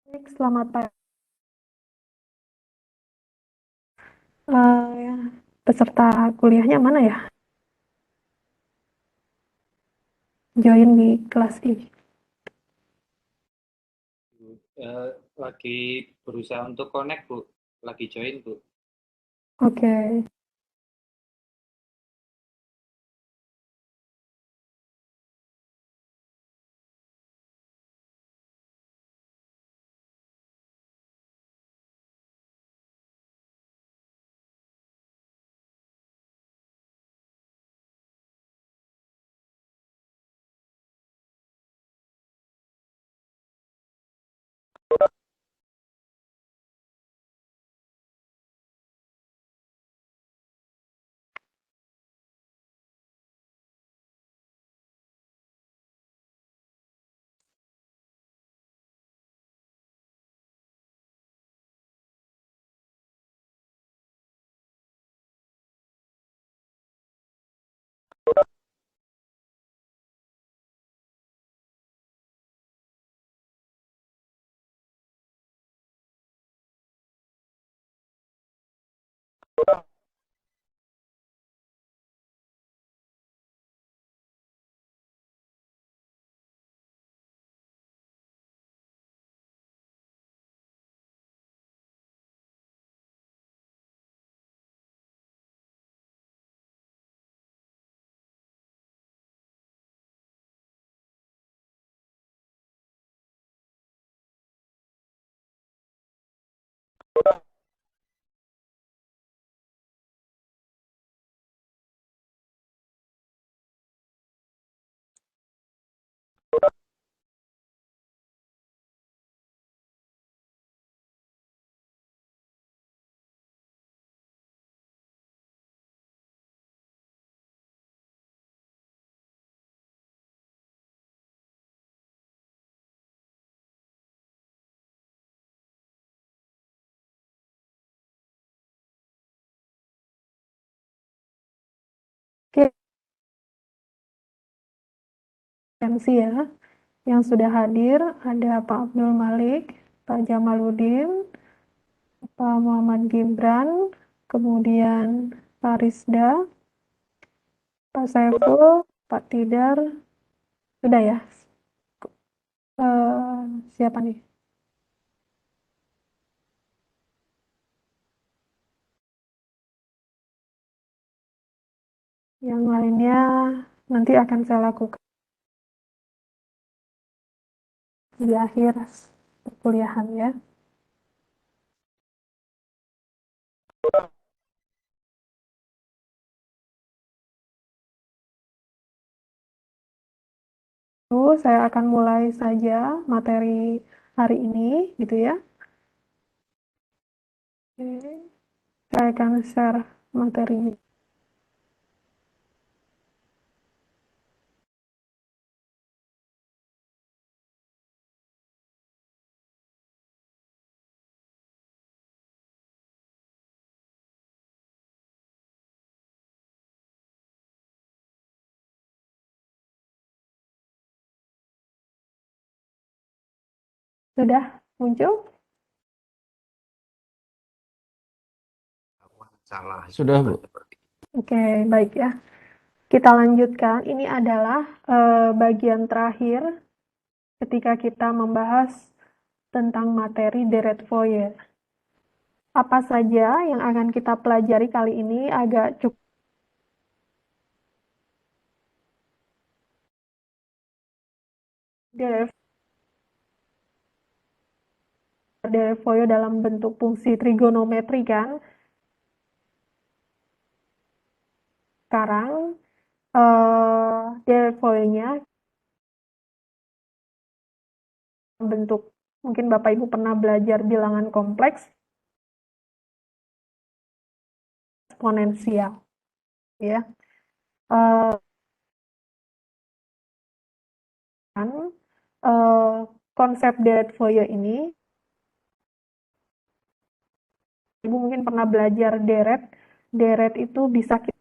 Baik, selamat pagi. Eh, Peserta kuliahnya mana ya? Join di kelas ini. Eh, lagi berusaha untuk connect, Bu. Lagi join, Bu. Oke, oke, MC ya. Yang sudah hadir ada Pak Abdul Malik, Pak Jamaludin, Pak Muhammad Gibran, kemudian Pak Rizda, Pak Saiful, Pak Tidar, sudah ya. Siapa nih? Yang lainnya nanti akan saya lakukan di akhir perkuliahan ya. Lalu saya akan mulai saja materi hari ini, gitu ya. Oke, saya akan share materinya. Sudah muncul? Salah. Sudah, Bu. Oke, baik ya. Kita lanjutkan. Ini adalah bagian terakhir ketika kita membahas tentang materi deret Fourier. Apa saja yang akan kita pelajari kali ini agak cukup. Deret Fourier dalam bentuk fungsi trigonometri kan. Sekarang deret Fourier-nya bentuk, mungkin Bapak Ibu pernah belajar bilangan kompleks eksponensial ya. Eh, kan konsep deret Fourier ini, Ibu mungkin pernah belajar deret. Deret itu bisa kita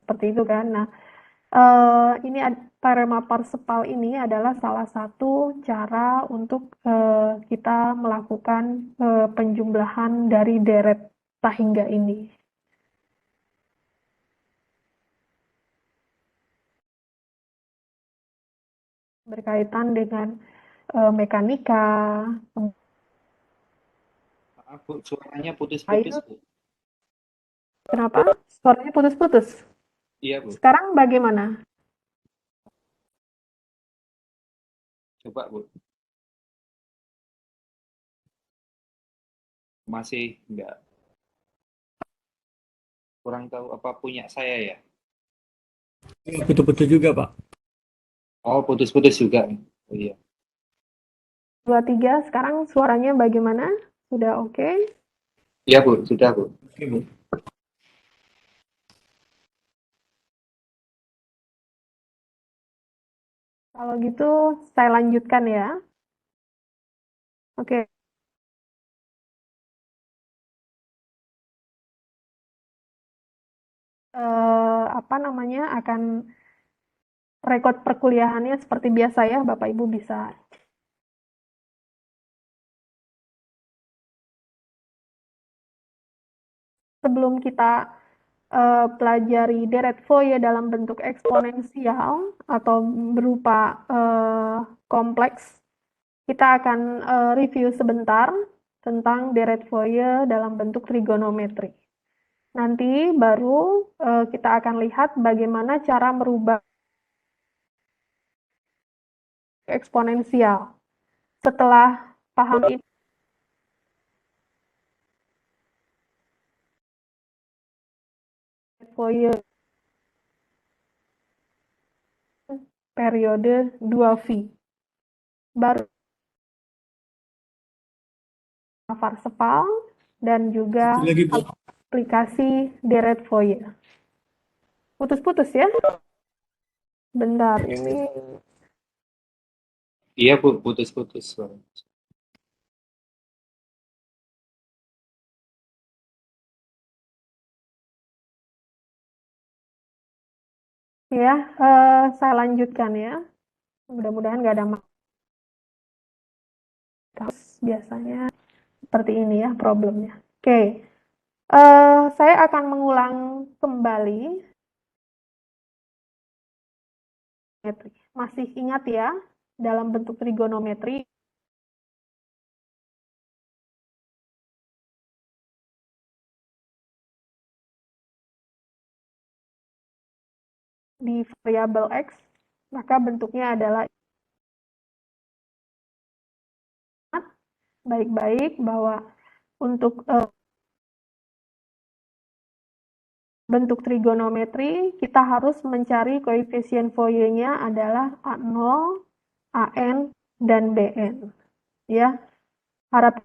seperti itu kan. Nah, Ini teorema Parseval ini adalah salah satu cara untuk kita melakukan penjumlahan dari deret sahingga ini. Berkaitan dengan mekanika, Maaf, Bu, suaranya putus-putus, air. Bu. Kenapa? Suaranya putus-putus. Iya, Bu. Sekarang bagaimana? Coba, Bu. Masih enggak. Kurang tahu apa punya saya ya. Betul-betul juga, Pak. Oh, putus-putus juga. Oh, iya. 2, 3, sekarang suaranya bagaimana? Sudah oke? Iya, Bu. Sudah, Bu. Oke, Bu. Kalau gitu saya lanjutkan ya. Oke. Apa namanya, akan rekod perkuliahannya seperti biasa ya, Bapak Ibu bisa. Sebelum kita pelajari deret Fourier dalam bentuk eksponensial atau berupa kompleks, kita akan review sebentar tentang deret Fourier dalam bentuk trigonometri. Nanti baru kita akan lihat bagaimana cara merubah eksponensial. Setelah paham ini, Fourier periode 2V. Baru Parseval dan juga Lagi, Bu. aplikasi deret Fourier. Putus-putus ya? Bentar, ini Iya, Bu. Putus-putus suara. ya, saya lanjutkan ya. Mudah-mudahan nggak ada masalah. Biasanya seperti ini ya problemnya. Oke, saya akan mengulang kembali. Masih ingat ya, dalam bentuk trigonometri, di variabel X, maka bentuknya adalah baik-baik bahwa untuk bentuk trigonometri kita harus mencari koefisien Fourier-nya adalah A0, AN, dan BN. Ya, harap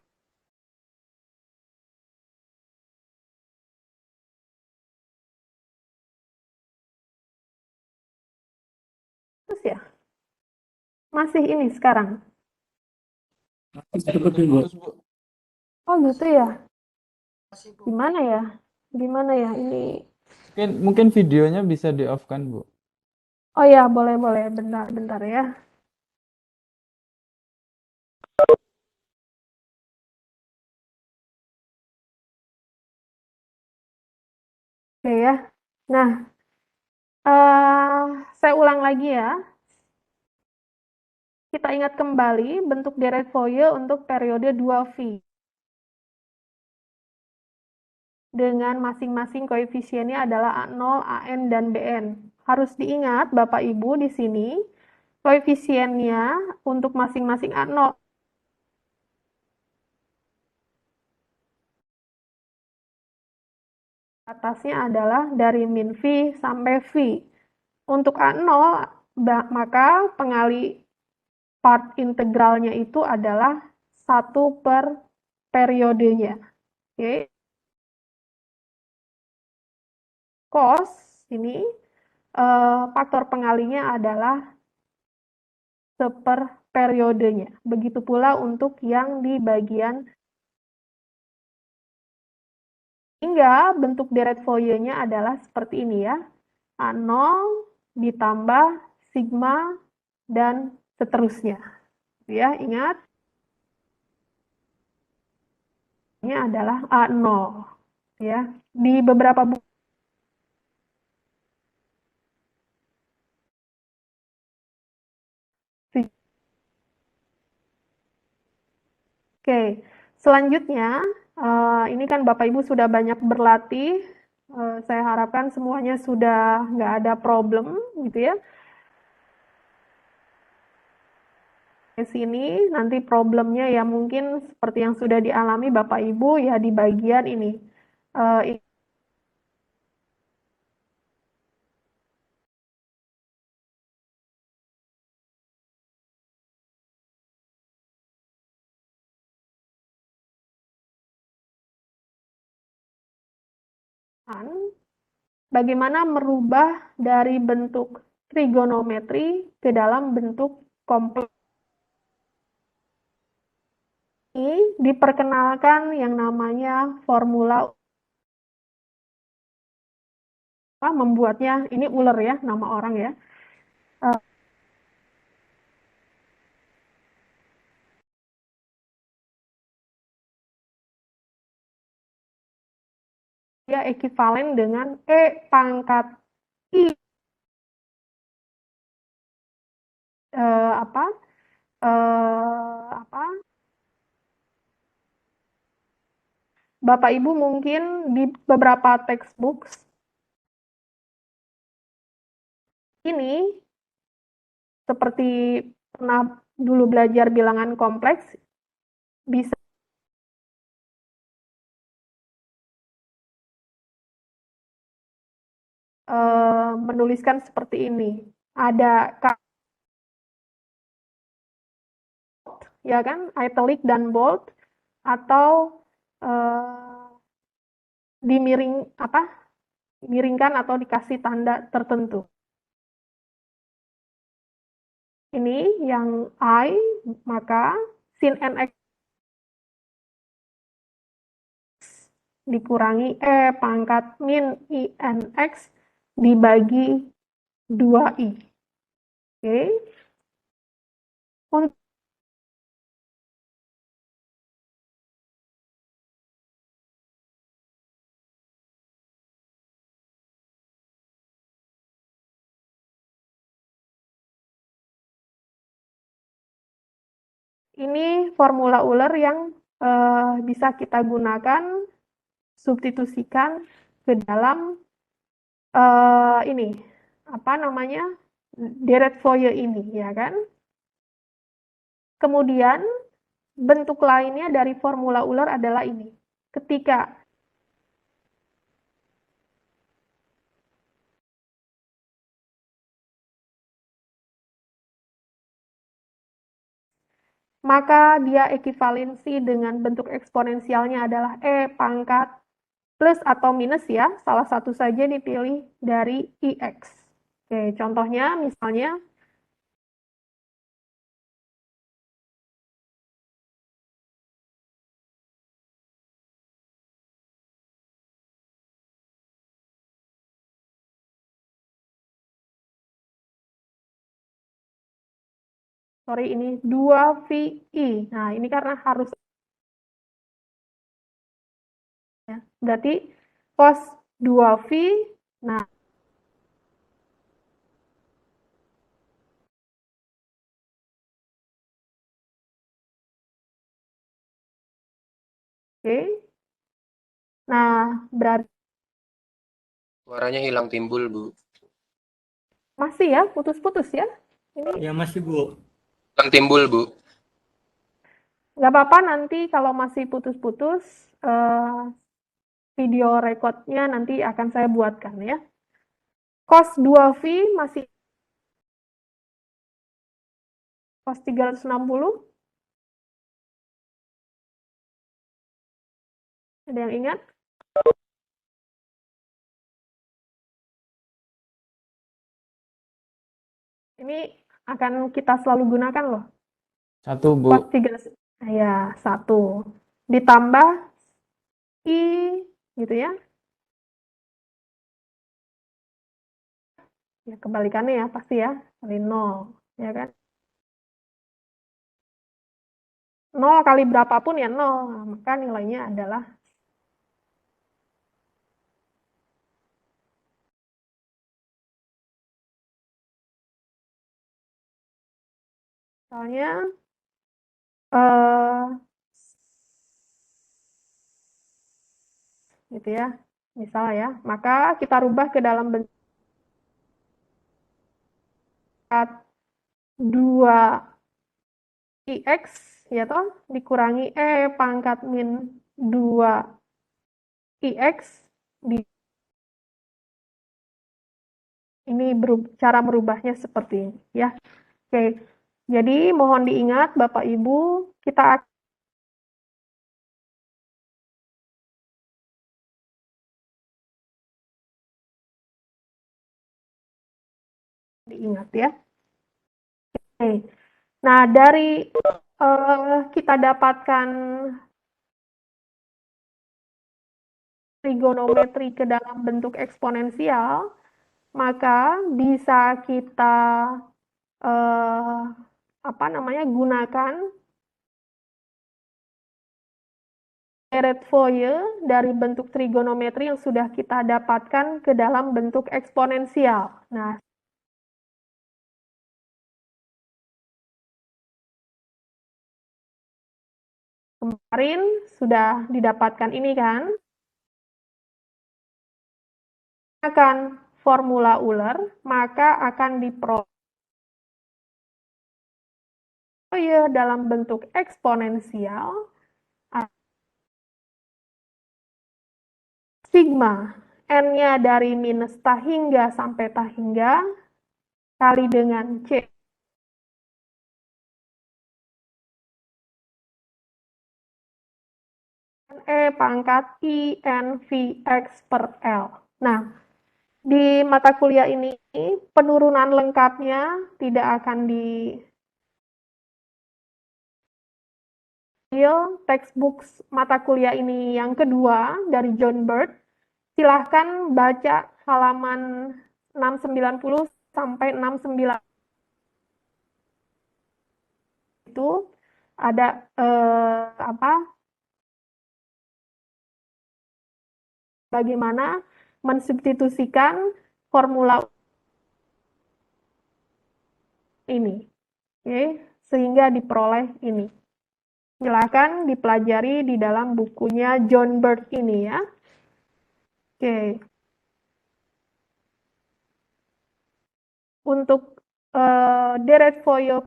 terus ya. Masih ini sekarang. Betul-betul, Bu. Oh gitu ya. Gimana ya? Gimana ya ini? Mungkin videonya bisa di off kan, Bu? Oh ya, boleh boleh. Bentar bentar ya. Oke ya. Nah, saya ulang lagi ya. Kita ingat kembali bentuk deret Fourier untuk periode 2V. Dengan masing-masing koefisiennya adalah A0, AN, dan BN. Harus diingat Bapak Ibu di sini, koefisiennya untuk masing-masing A0 atasnya adalah dari min V sampai V. Untuk A0, maka pengali part integralnya itu adalah 1 per periodenya. Oke. Cos, ini faktor pengalinya adalah seper periodenya. Begitu pula untuk yang di bagian hingga bentuk deret Fourier-nya adalah seperti ini ya. A0 ditambah sigma dan seterusnya. Ya, ingat ini adalah A0. Ya, di beberapa buku Oke, selanjutnya ini kan Bapak Ibu sudah banyak berlatih. Saya harapkan semuanya sudah nggak ada problem gitu ya. Di sini nanti problemnya ya mungkin seperti yang sudah dialami Bapak Ibu ya di bagian ini. Eh, Bagaimana merubah dari bentuk trigonometri ke dalam bentuk kompleks. Ini diperkenalkan yang namanya formula membuatnya, ini Euler ya, nama orang ya. Dia ekivalen dengan E pangkat I apa Bapak Ibu mungkin di beberapa textbook ini seperti pernah dulu belajar bilangan kompleks bisa menuliskan seperti ini. Ada ya kan, italic dan bold, atau miringkan atau dikasih tanda tertentu. Ini yang I, maka sin nx dikurangi E pangkat min INX dibagi 2I. Oke. Untuk ini formula Euler yang bisa kita gunakan, substitusikan ke dalam ini, apa namanya, Dirac-Fourier ini, ya kan? Kemudian bentuk lainnya dari formula Euler adalah ini. Ketika maka dia ekivalensi dengan bentuk eksponensialnya adalah E pangkat plus atau minus ya, salah satu saja dipilih dari IX. Oke, contohnya misalnya sorry ini 2VI. Nah, ini karena harus ya. Berarti cos 2V. Nah, oke. Nah, berarti Suaranya hilang timbul, Bu. masih ya, putus-putus ya. Ini Ya masih, Bu. Hilang timbul, Bu. nggak apa-apa nanti kalau masih putus-putus, video recordnya nanti akan saya buatkan ya. Cos 2V masih cos 360. Ada yang ingat? Ini akan kita selalu gunakan loh. 1, Bu. Cos 3, ya, 1. Ditambah I, gitu ya. Ya, kebalikannya ya, pasti ya, kali 0, ya kan? 0 kali berapapun ya 0, nah, maka nilainya adalah misalnya eh gitu ya, misal ya, maka kita rubah ke dalam bentuk 2ix ya toh dikurangi pangkat min 2ix di ini cara merubahnya seperti ini ya. Oke. Jadi mohon diingat Bapak Ibu, kita diingat ya. Oke. Nah, dari kita dapatkan trigonometri ke dalam bentuk eksponensial, maka bisa kita gunakan Deret-Fourier dari bentuk trigonometri yang sudah kita dapatkan ke dalam bentuk eksponensial. Nah, kemarin sudah didapatkan ini kan? Akan formula Euler, maka akan diperoleh dalam bentuk eksponensial sigma n-nya dari minus tahingga sampai tahingga kali dengan C pangkat I N V X per L. Nah, di mata kuliah ini penurunan lengkapnya tidak akan di textbook mata kuliah ini yang kedua dari John Bird. Silahkan baca halaman 690 sampai 69 itu ada bagaimana mensubstitusikan formula ini, oke, sehingga diperoleh ini. Silakan dipelajari di dalam bukunya John Bird ini ya. Oke. Untuk Deret-Fourier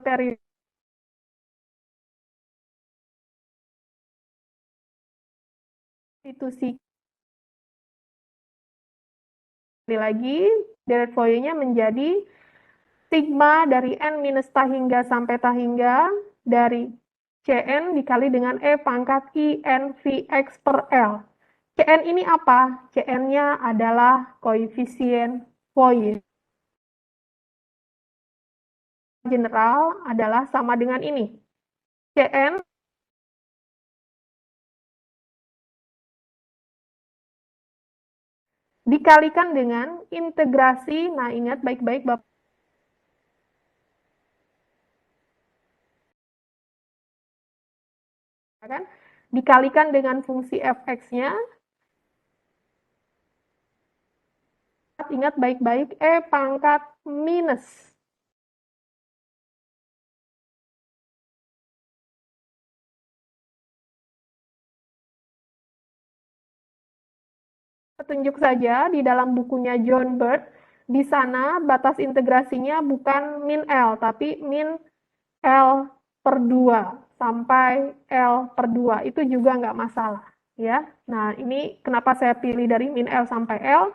substitusi lagi, Deret-Fourier-nya menjadi sigma dari n minus tahingga sampai tahingga dari Cn dikali dengan E pangkat I N V X per L. Cn ini apa? Cn-nya adalah koefisien Fourier. General adalah sama dengan ini. Cn dikalikan dengan integrasi, nah ingat baik-baik Bapak, kan? Dikalikan dengan fungsi fx-nya, ingat baik-baik E pangkat minus petunjuk saja di dalam bukunya John Bird. Di sana batas integrasinya bukan min L, tapi min L per 2 sampai L per 2. Itu juga nggak masalah. Ya. Nah, ini kenapa saya pilih dari min L sampai L.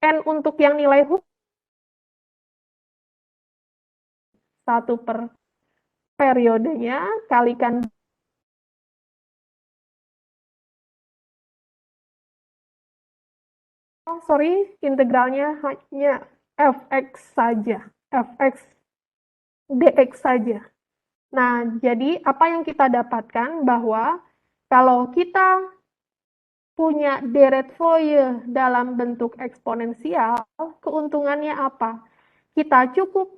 N untuk yang nilai 1 per periodenya kalikan integralnya hanya fx saja, fx dx saja. Nah, jadi apa yang kita dapatkan bahwa kalau kita punya deret Fourier dalam bentuk eksponensial, keuntungannya apa? Kita cukup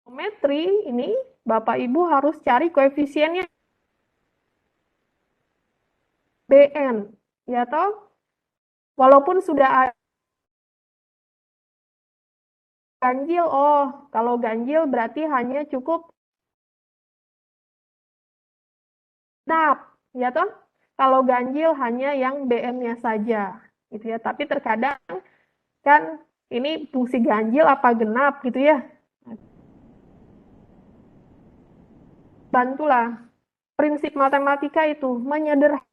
geometri ini Bapak Ibu harus cari koefisiennya Bn, ya toh? Walaupun sudah ada ganjil, oh kalau ganjil berarti hanya cukup genap, ya toh? Kalau ganjil hanya yang Bn-nya saja, gitu ya. Tapi terkadang kan ini fungsi ganjil apa genap gitu ya. Bantulah prinsip matematika itu menyederhanakan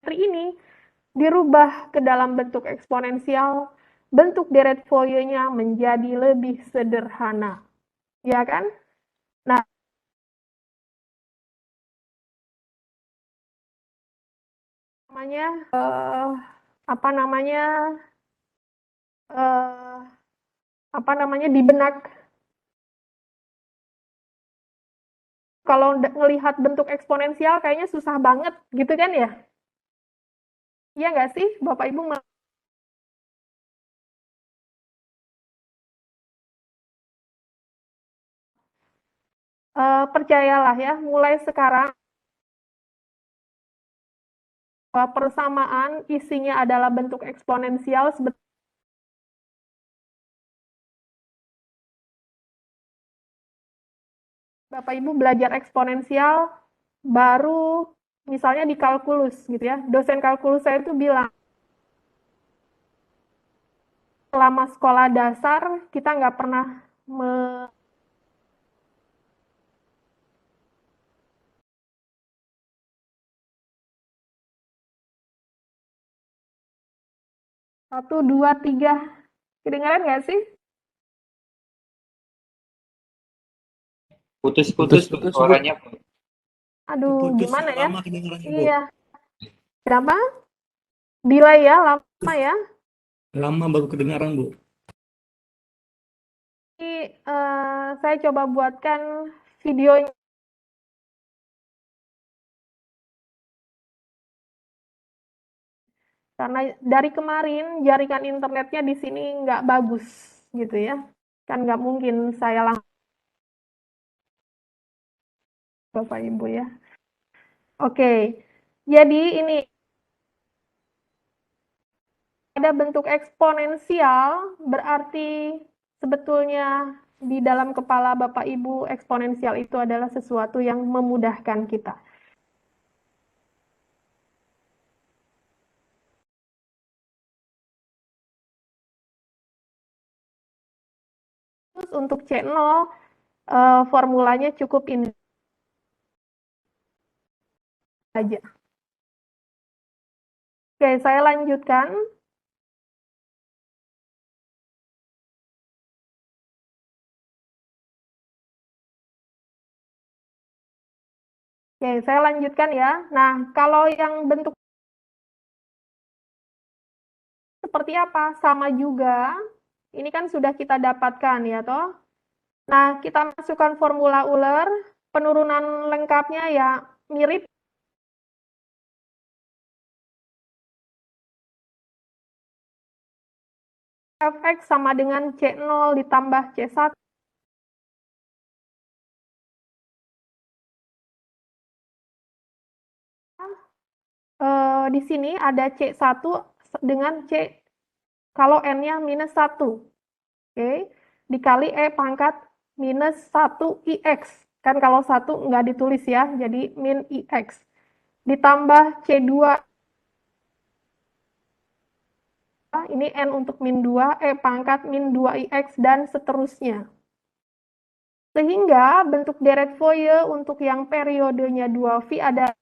ini dirubah ke dalam bentuk eksponensial, bentuk deret Fourier-nya menjadi lebih sederhana, ya kan? Nah, namanya di benak kalau ngelihat bentuk eksponensial kayaknya susah banget gitu kan ya? Iya nggak sih Bapak Ibu? Percayalah ya, mulai sekarang bahwa persamaan isinya adalah bentuk eksponensial Bapak Ibu belajar eksponensial baru misalnya di kalkulus gitu ya. Dosen kalkulus saya itu bilang selama sekolah dasar kita nggak pernah satu, dua, tiga. Kedengaran nggak sih? Putus-putus Bu, Putus-putus, Bu. suaranya Bu. Aduh, Putus gimana ya? lama kedengarannya, Bu. Iya. Berapa? Delay ya, lama ya. Lama baru kedengaran, Bu. Ini saya coba buatkan videonya. Karena dari kemarin jaringan internetnya di sini nggak bagus gitu ya. Kan nggak mungkin saya langsung Bapak Ibu ya. Oke, jadi ini ada bentuk eksponensial, berarti sebetulnya di dalam kepala Bapak Ibu eksponensial itu adalah sesuatu yang memudahkan kita. Terus untuk C0, formulanya cukup ini saja. Oke, saya lanjutkan. Oke, saya lanjutkan ya. Nah, kalau yang bentuk seperti apa? Sama juga. Ini kan sudah kita dapatkan ya toh. Nah, kita masukkan formula Euler, penurunan lengkapnya ya mirip fx sama dengan C0 ditambah C1. Di sini ada C1 dengan C kalau N-nya minus 1. Oke, dikali E pangkat minus 1 IX. Kan kalau 1 nggak ditulis ya, jadi min IX. Ditambah C2, ini N untuk min 2, E pangkat min 2IX, dan seterusnya. Sehingga bentuk deret Fourier untuk yang periodenya 2V ada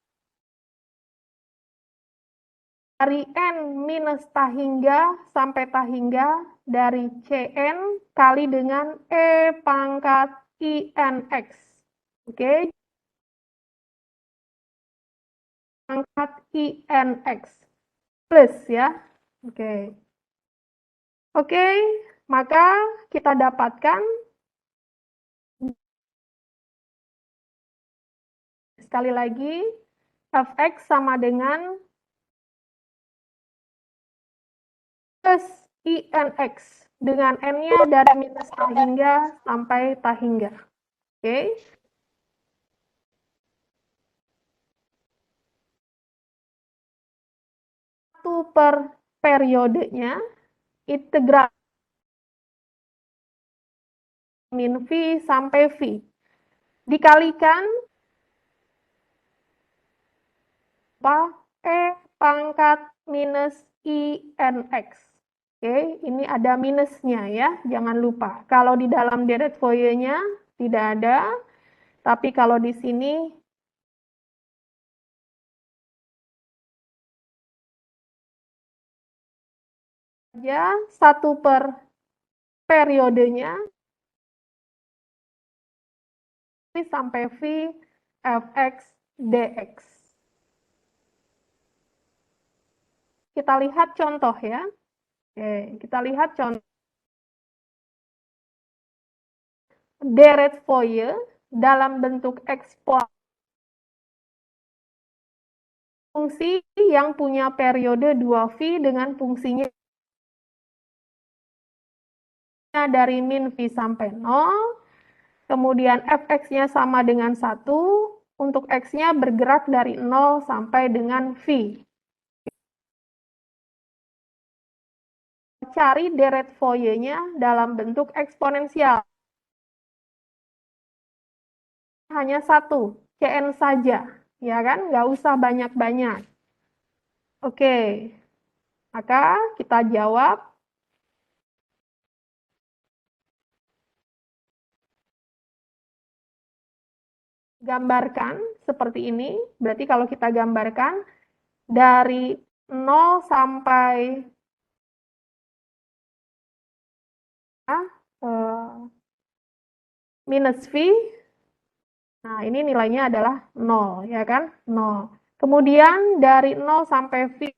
dari N minus tahingga sampai tahingga dari Cn kali dengan E pangkat INX. Oke. pangkat INX plus ya. Oke. Oke, maka kita dapatkan sekali lagi fx sama dengan plus INX dengan n-nya dari minus tahingga sampai tahingga. Oke. Satu per periodenya, integral min V sampai V. Dikalikan E pangkat minus INX. Oke, ini ada minusnya ya, jangan lupa. Kalau di dalam deret Fourier-nya tidak ada, tapi kalau di sini saja satu per periodenya V sampai V fx dx. Kita lihat contoh ya. Oke, kita lihat contoh. Deret Fourier dalam bentuk eksponensial fungsi yang punya periode 2V dengan fungsinya dari min V sampai 0, kemudian fx-nya sama dengan 1, untuk x-nya bergerak dari 0 sampai dengan V. Cari deret Fourier-nya dalam bentuk eksponensial. Hanya satu, Cn saja, ya kan? Nggak usah banyak-banyak. Oke, maka kita jawab. Gambarkan seperti ini, berarti kalau kita gambarkan dari 0 sampai minus V, nah ini nilainya adalah 0, ya kan? 0. Kemudian dari 0 sampai V,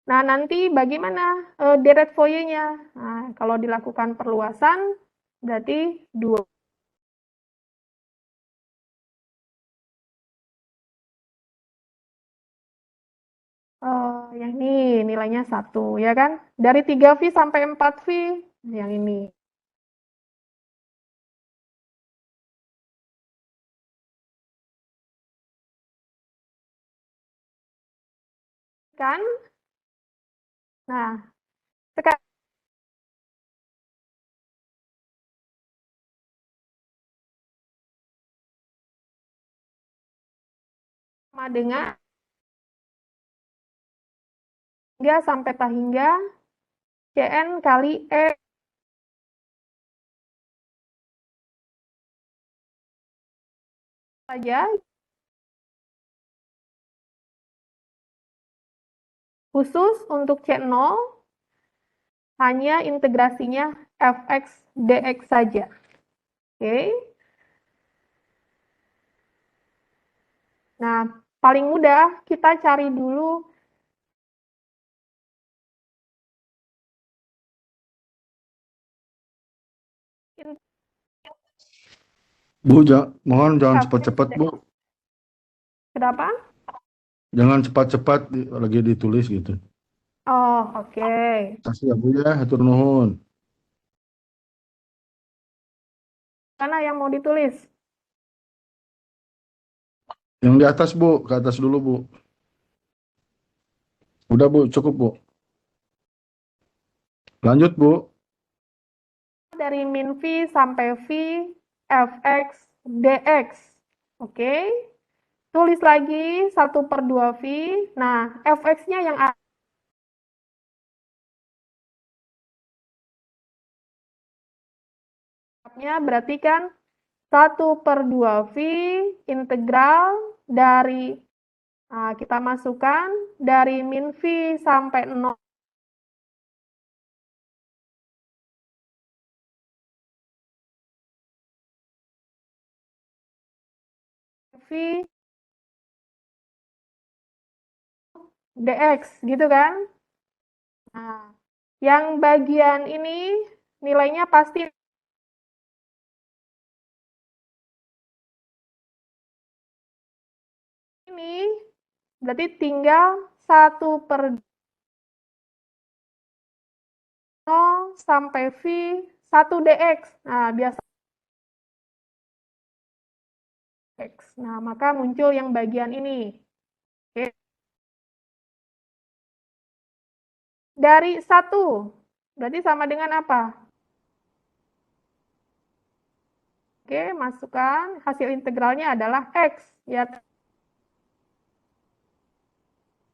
nah nanti bagaimana deret Fourier-nya? Nah, kalau dilakukan perluasan, berarti 2. Yang ini nilainya 1, ya kan? Dari 3V sampai 4V, yang ini. Kan? Nah, sekarang sama dengan hingga sampai tahingga Cn kali E saja, khusus untuk C0 hanya integrasinya fx dx saja. Oke. Nah, paling mudah kita cari dulu Bu, mohon jangan cepat-cepat, Bu. Kenapa? Jangan cepat-cepat lagi ditulis gitu. Oh, oke. Kasih ya, Bu ya, hatur nuhun. Mana yang mau ditulis? Yang di atas, Bu, ke atas dulu, Bu. Udah, Bu, cukup, Bu. Lanjut, Bu. Dari min V sampai V fx dx. Oke. Tulis lagi 1/2V. Nah, fx-nya yang berarti kan 1/2V integral dari, nah, kita masukkan dari min V sampai 0. V dx, gitu kan? Nah, yang bagian ini nilainya pasti ini, berarti tinggal 1/0 sampai V 1 dx. Nah, biasa X. Nah, maka muncul yang bagian ini. Oke. Dari 1, berarti sama dengan apa? Oke, masukkan hasil integralnya adalah X. Ya,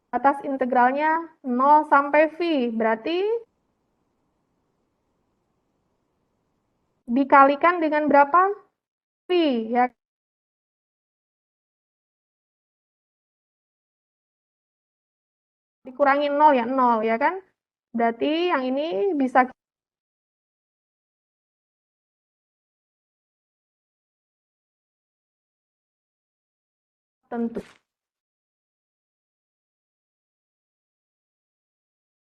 atas integralnya 0 sampai V. Berarti dikalikan dengan berapa? V. Ya, dikurangi 0 ya, 0 ya kan? Berarti yang ini bisa tentu.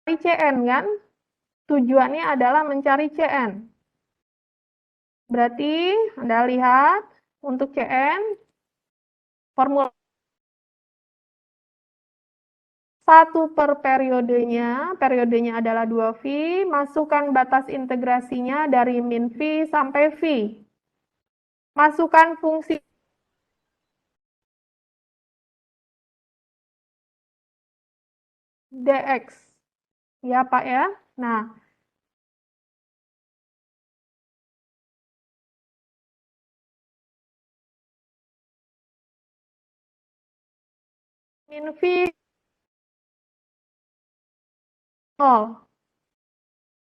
Cari Cn kan? Tujuannya adalah mencari Cn. Berarti Anda lihat untuk Cn formula 1 per periodenya adalah 2V, masukkan batas integrasinya dari min V sampai V. Masukkan fungsi dx. Ya, Pak ya. Nah, min V 0.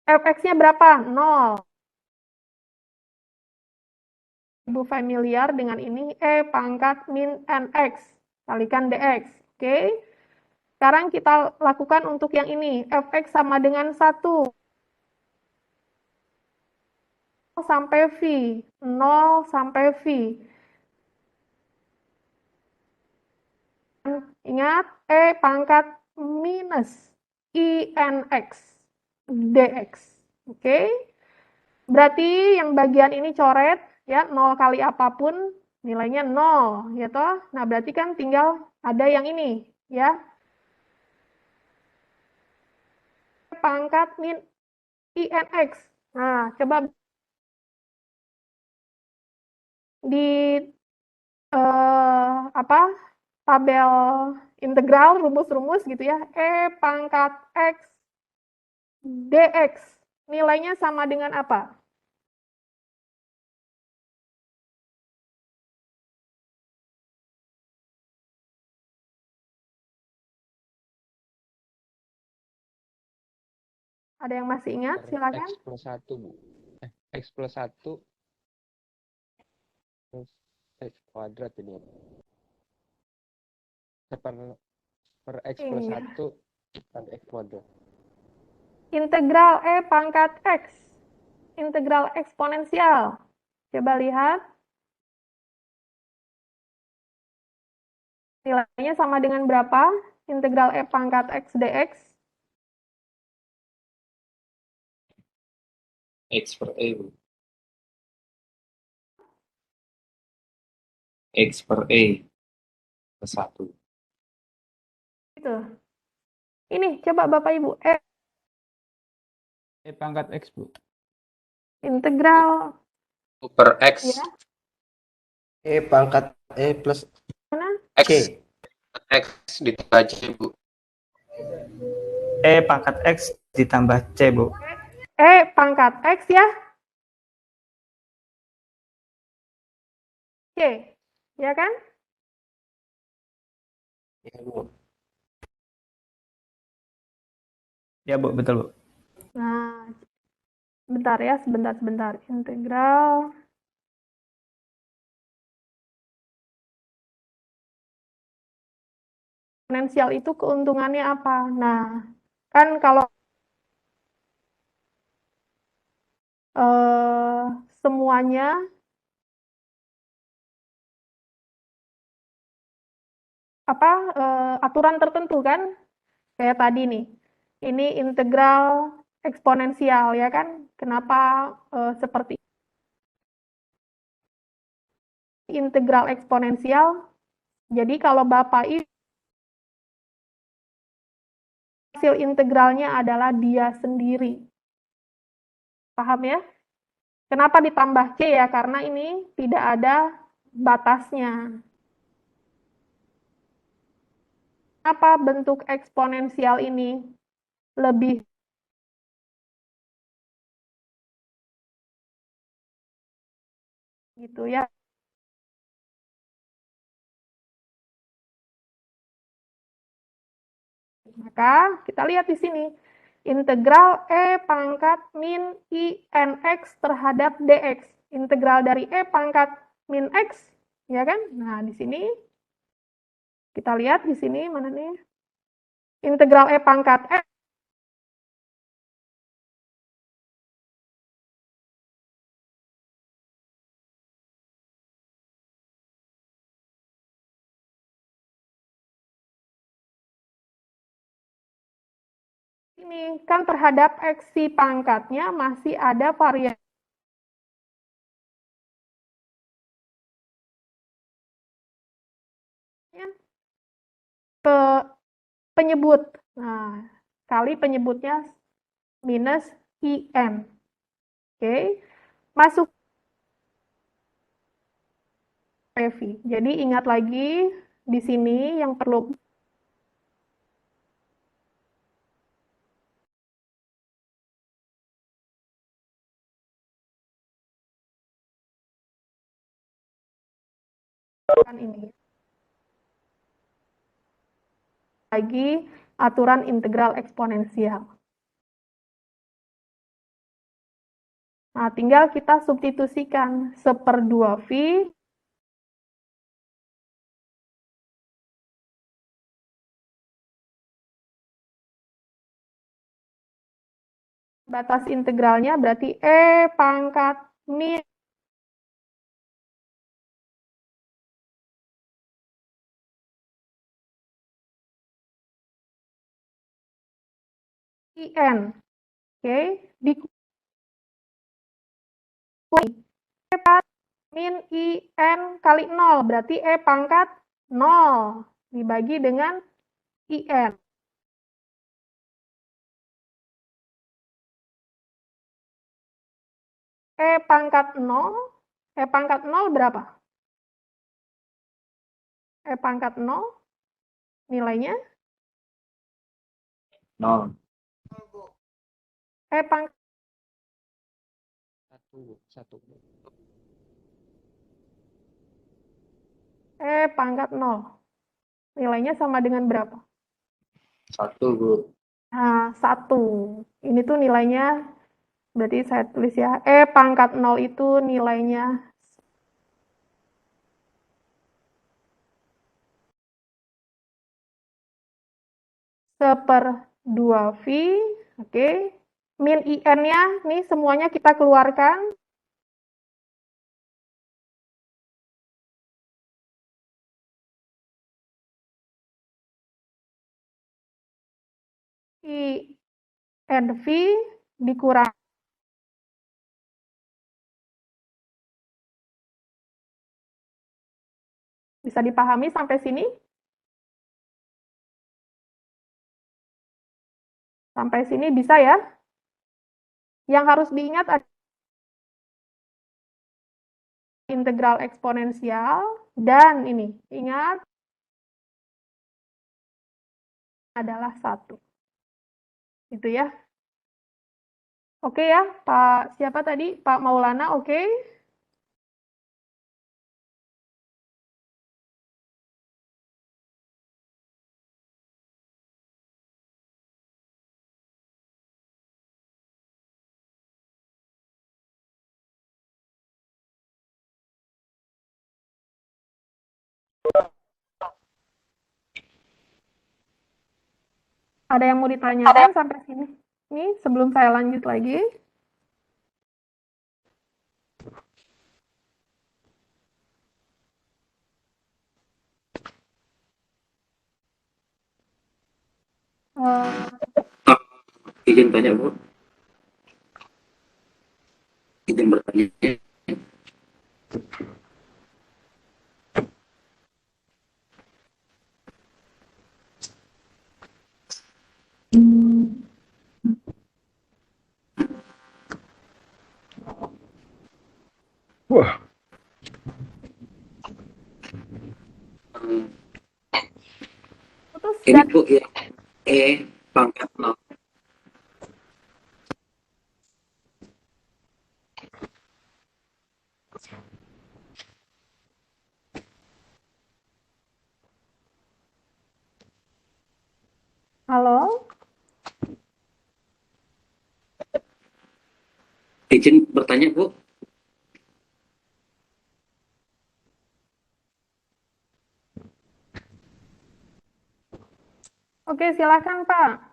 Fx-nya berapa? 0. Ibu familiar dengan ini, E pangkat min nx kalikan dx. Oke. Sekarang kita lakukan untuk yang ini. Fx sama dengan 1 sampai V. 0 sampai V. Ingat, E pangkat minus INX dx. Oke. Berarti yang bagian ini coret, ya, 0 kali apapun, nilainya 0, ya toh? Nah, berarti kan tinggal ada yang ini, ya. Pangkat min INX. Nah, coba di apa? Tabel integral, rumus-rumus gitu ya. E pangkat X dx. Nilainya sama dengan apa? Ada yang masih ingat? Silakan. X plus 1, Bu. X plus 1 terus X kuadrat ini. Per X plus Iya. 1 kan X kuadrat. Integral E pangkat X. Integral eksponensial. Coba lihat. Nilainya sama dengan berapa? Integral E pangkat X dx. X per E, Bu. X per E ke 1. Gitu. Ini coba Bapak Ibu. E pangkat X, Bu. Integral. Per X. Ya. E pangkat E plus Mana? X. C. X ditambah C, Bu. E pangkat X ditambah C, Bu. E pangkat X ya. C. Ya kan? Ya, Bu. Ya, Bu, betul, Bu. Nah, bentar ya, sebentar. Integral eksponensial itu keuntungannya apa? Nah, kan kalau semuanya aturan tertentu kan? Kayak tadi nih. Ini integral eksponensial ya kan? Kenapa seperti integral eksponensial? Jadi kalau Bapak hasil integralnya adalah dia sendiri. Paham ya? Kenapa ditambah C ya? Karena ini tidak ada batasnya. Apa bentuk eksponensial ini lebih gitu ya? Maka kita lihat di sini. Integral E pangkat min I NX terhadap DX. Integral dari E pangkat min X, ya kan? Nah, di sini kita lihat di sini mana nih? Integral E pangkat X ini kan terhadap X si pangkatnya masih ada variasi penyebut. Nah, kali penyebutnya minus IN. Oke. Masuk Revi. Jadi ingat lagi di sini yang perlu ini. Lagi aturan integral eksponensial. Nah, tinggal kita substitusikan 1/2V batas integralnya berarti E pangkat min IN. Oke, E min IN kali 0 berarti E pangkat 0 dibagi dengan IN. E pangkat 0 berapa? E pangkat 0 nilainya 0. E pangkat 1. E pangkat 0 nilainya sama dengan berapa? 1, Bu. Nah, 1. Ini tuh nilainya, berarti saya tulis ya, E pangkat 0 itu nilainya 1/2V, oke. Min IN-nya, nih semuanya kita keluarkan. I and V dikurang. Bisa dipahami sampai sini? Sampai sini bisa ya? Yang harus diingat adalah integral eksponensial dan ini, ingat adalah 1. Itu ya. Oke ya, Pak siapa tadi? Pak Maulana, oke? Ada yang mau ditanyakan sampai sini? Nih, sebelum saya lanjut lagi. Eh, Izin tanya, Bu. Izin bertanya. Wah, putus Ini dan Bu ya, pangkat 0. halo. Izin bertanya, Bu. Oke, silakan Pak.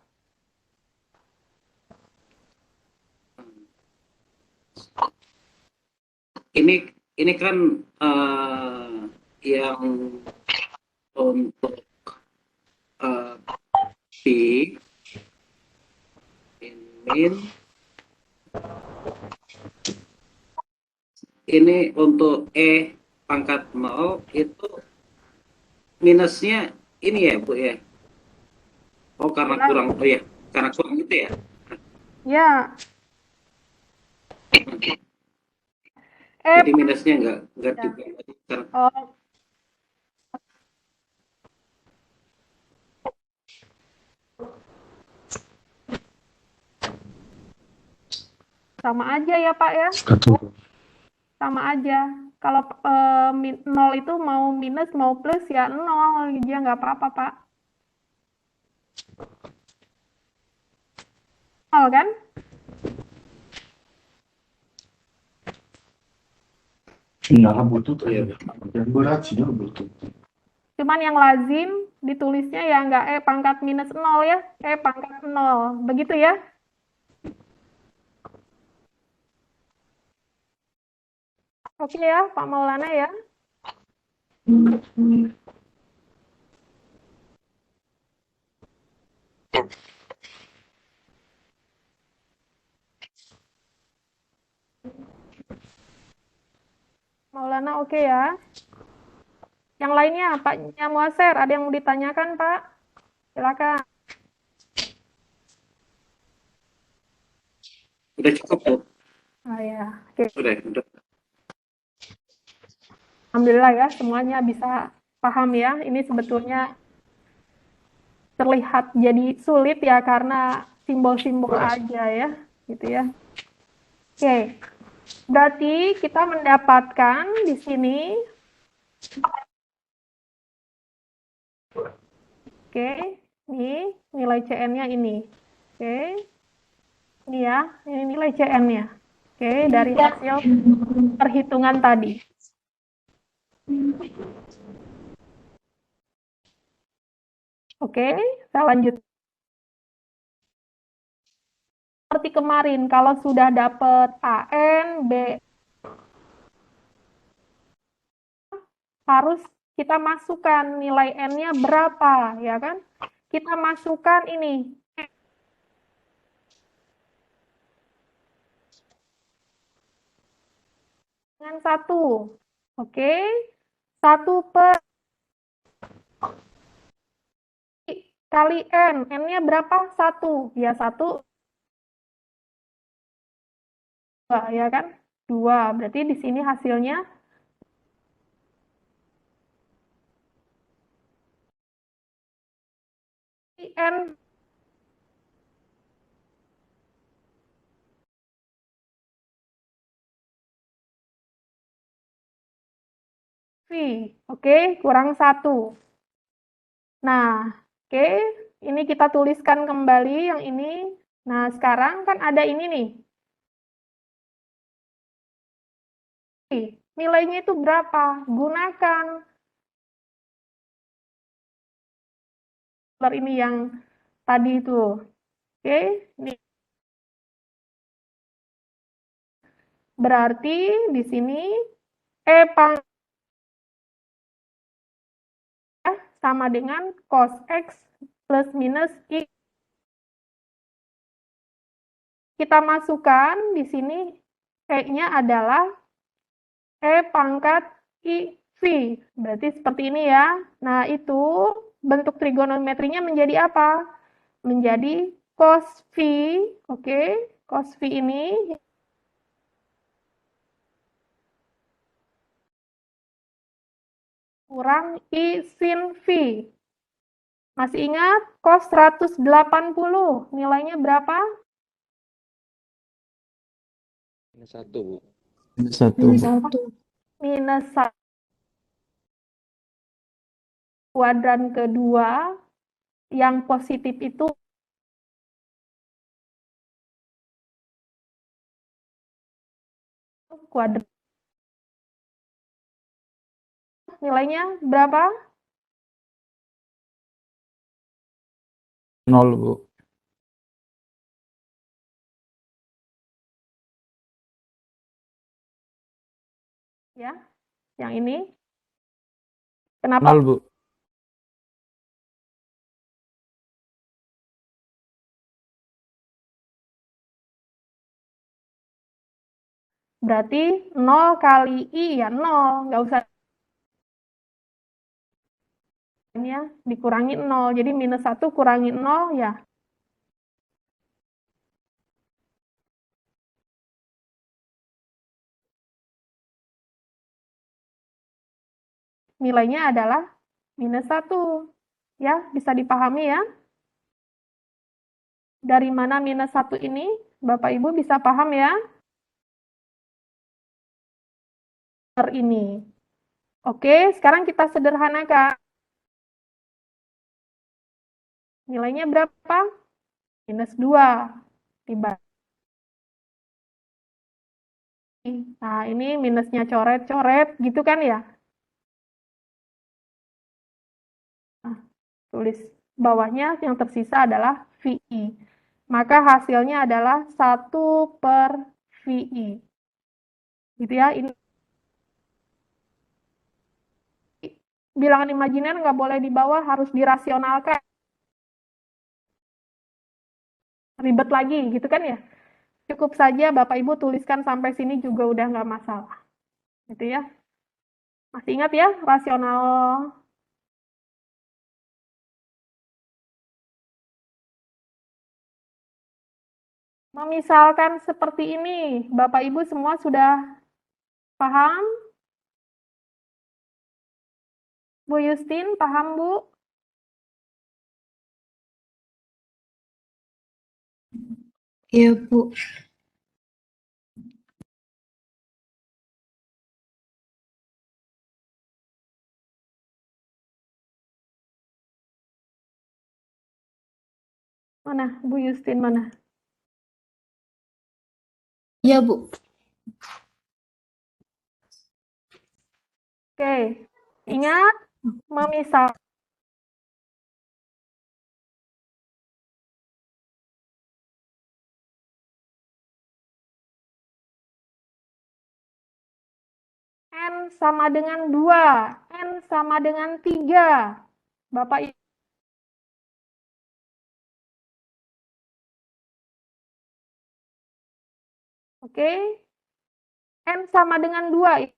Ini kan yang untuk B min ini untuk pangkat 0 itu minusnya ini ya Bu ya. Oh karena kurang, oh ya, karena kurang itu ya. Ya, Jadi minusnya nggak ya. dibagi. Oh, sama aja ya Pak ya. satu. Sama aja. Kalau 0 itu mau minus mau plus ya 0 ya nggak apa-apa Pak. 0 kan? Nah, butuh dan berat sih butuh. Cuman yang lazim ditulisnya ya nggak pangkat minus 0 ya. Pangkat 0. Begitu ya? Oke ya Pak Maulana ya. Maulana oke ya. Yang lainnya Pak Nyamuaser ada yang mau ditanyakan Pak? Silakan. Udah cukup Bu. Oh ya, oke. Udah. Alhamdulillah ya, semuanya bisa paham ya. Ini sebetulnya terlihat jadi sulit ya karena simbol-simbol aja ya, gitu ya. Oke, berarti kita mendapatkan di sini. Oke, ini nilai CN-nya ini. Oke, ini ya, ini nilai CN-nya. Oke, dari hasil perhitungan tadi. Oke, saya lanjut. Seperti kemarin, kalau sudah dapat AN, B, harus kita masukkan nilai N-nya berapa, ya kan? Kita masukkan ini. Dengan 1. Oke. 1 per kali N. N-nya berapa? 1. Ya, 1. 2, ya kan? 2. Berarti di sini hasilnya N V. Oke, kurang 1. Nah, oke. Ini kita tuliskan kembali yang ini. Nah, sekarang kan ada ini nih. Nilainya itu berapa? Gunakan ini yang tadi itu. Oke, ini berarti di sini pangkat sama dengan cos X plus minus I kita masukkan di sini E-nya adalah E pangkat IV. Berarti seperti ini ya. Nah, itu bentuk trigonometrinya menjadi apa? Menjadi cos V. Oke, cos V ini kurang I sin V. Masih ingat cos 180 nilainya berapa? Minus 1, Bu. Minus 1, Minus Bu. 1. Minus 1 kuadran kedua yang positif itu kuadran. Nilainya berapa? 0, Bu. Ya, yang ini. Kenapa? 0, Bu. Berarti 0 kali I ya 0. Nggak usah ini ya, dikurangi 0. Jadi minus 1 kurangi 0 ya. Nilainya adalah minus 1. Ya, bisa dipahami ya. Dari mana minus 1 ini? Bapak Ibu bisa paham ya? Ini. Oke, sekarang kita sederhanakan. Nilainya berapa? Minus 2. Nah, ini minusnya coret-coret, gitu kan ya? Nah, tulis bawahnya yang tersisa adalah VI. Maka hasilnya adalah 1 per VI. Gitu ya, ini bilangan imajiner nggak boleh di bawah, harus dirasionalkan. Ribet lagi, gitu kan ya? Cukup saja Bapak Ibu tuliskan sampai sini juga udah nggak masalah. Gitu ya. Masih ingat ya, rasional memisalkan seperti ini. Bapak Ibu semua sudah paham? Bu Yustin, paham Bu? Iya, Bu. Mana? Bu Yustin mana? Iya, Bu. Oke, ingat memisal. N sama dengan 2, N sama dengan 3. Bapak Ibu. Oke. N sama dengan 2.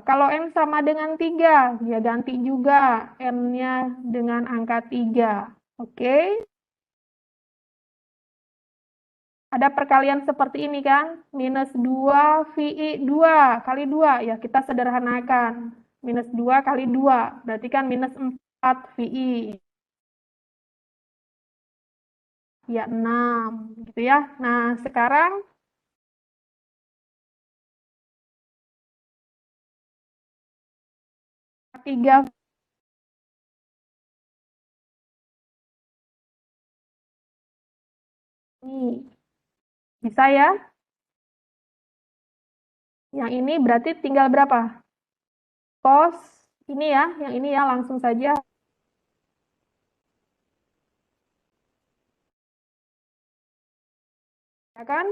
Kalau N sama dengan 3, ya ganti juga N-nya dengan angka 3. Oke. Ada perkalian seperti ini kan? Minus 2 VI 2 kali 2. Ya, kita sederhanakan. Minus 2 kali 2. Berarti kan minus 4 VI. Ya, 6. Gitu ya. Nah, sekarang tiga ini. Bisa ya? Yang ini berarti tinggal berapa? Cos ini ya, yang ini ya langsung saja. Ya kan?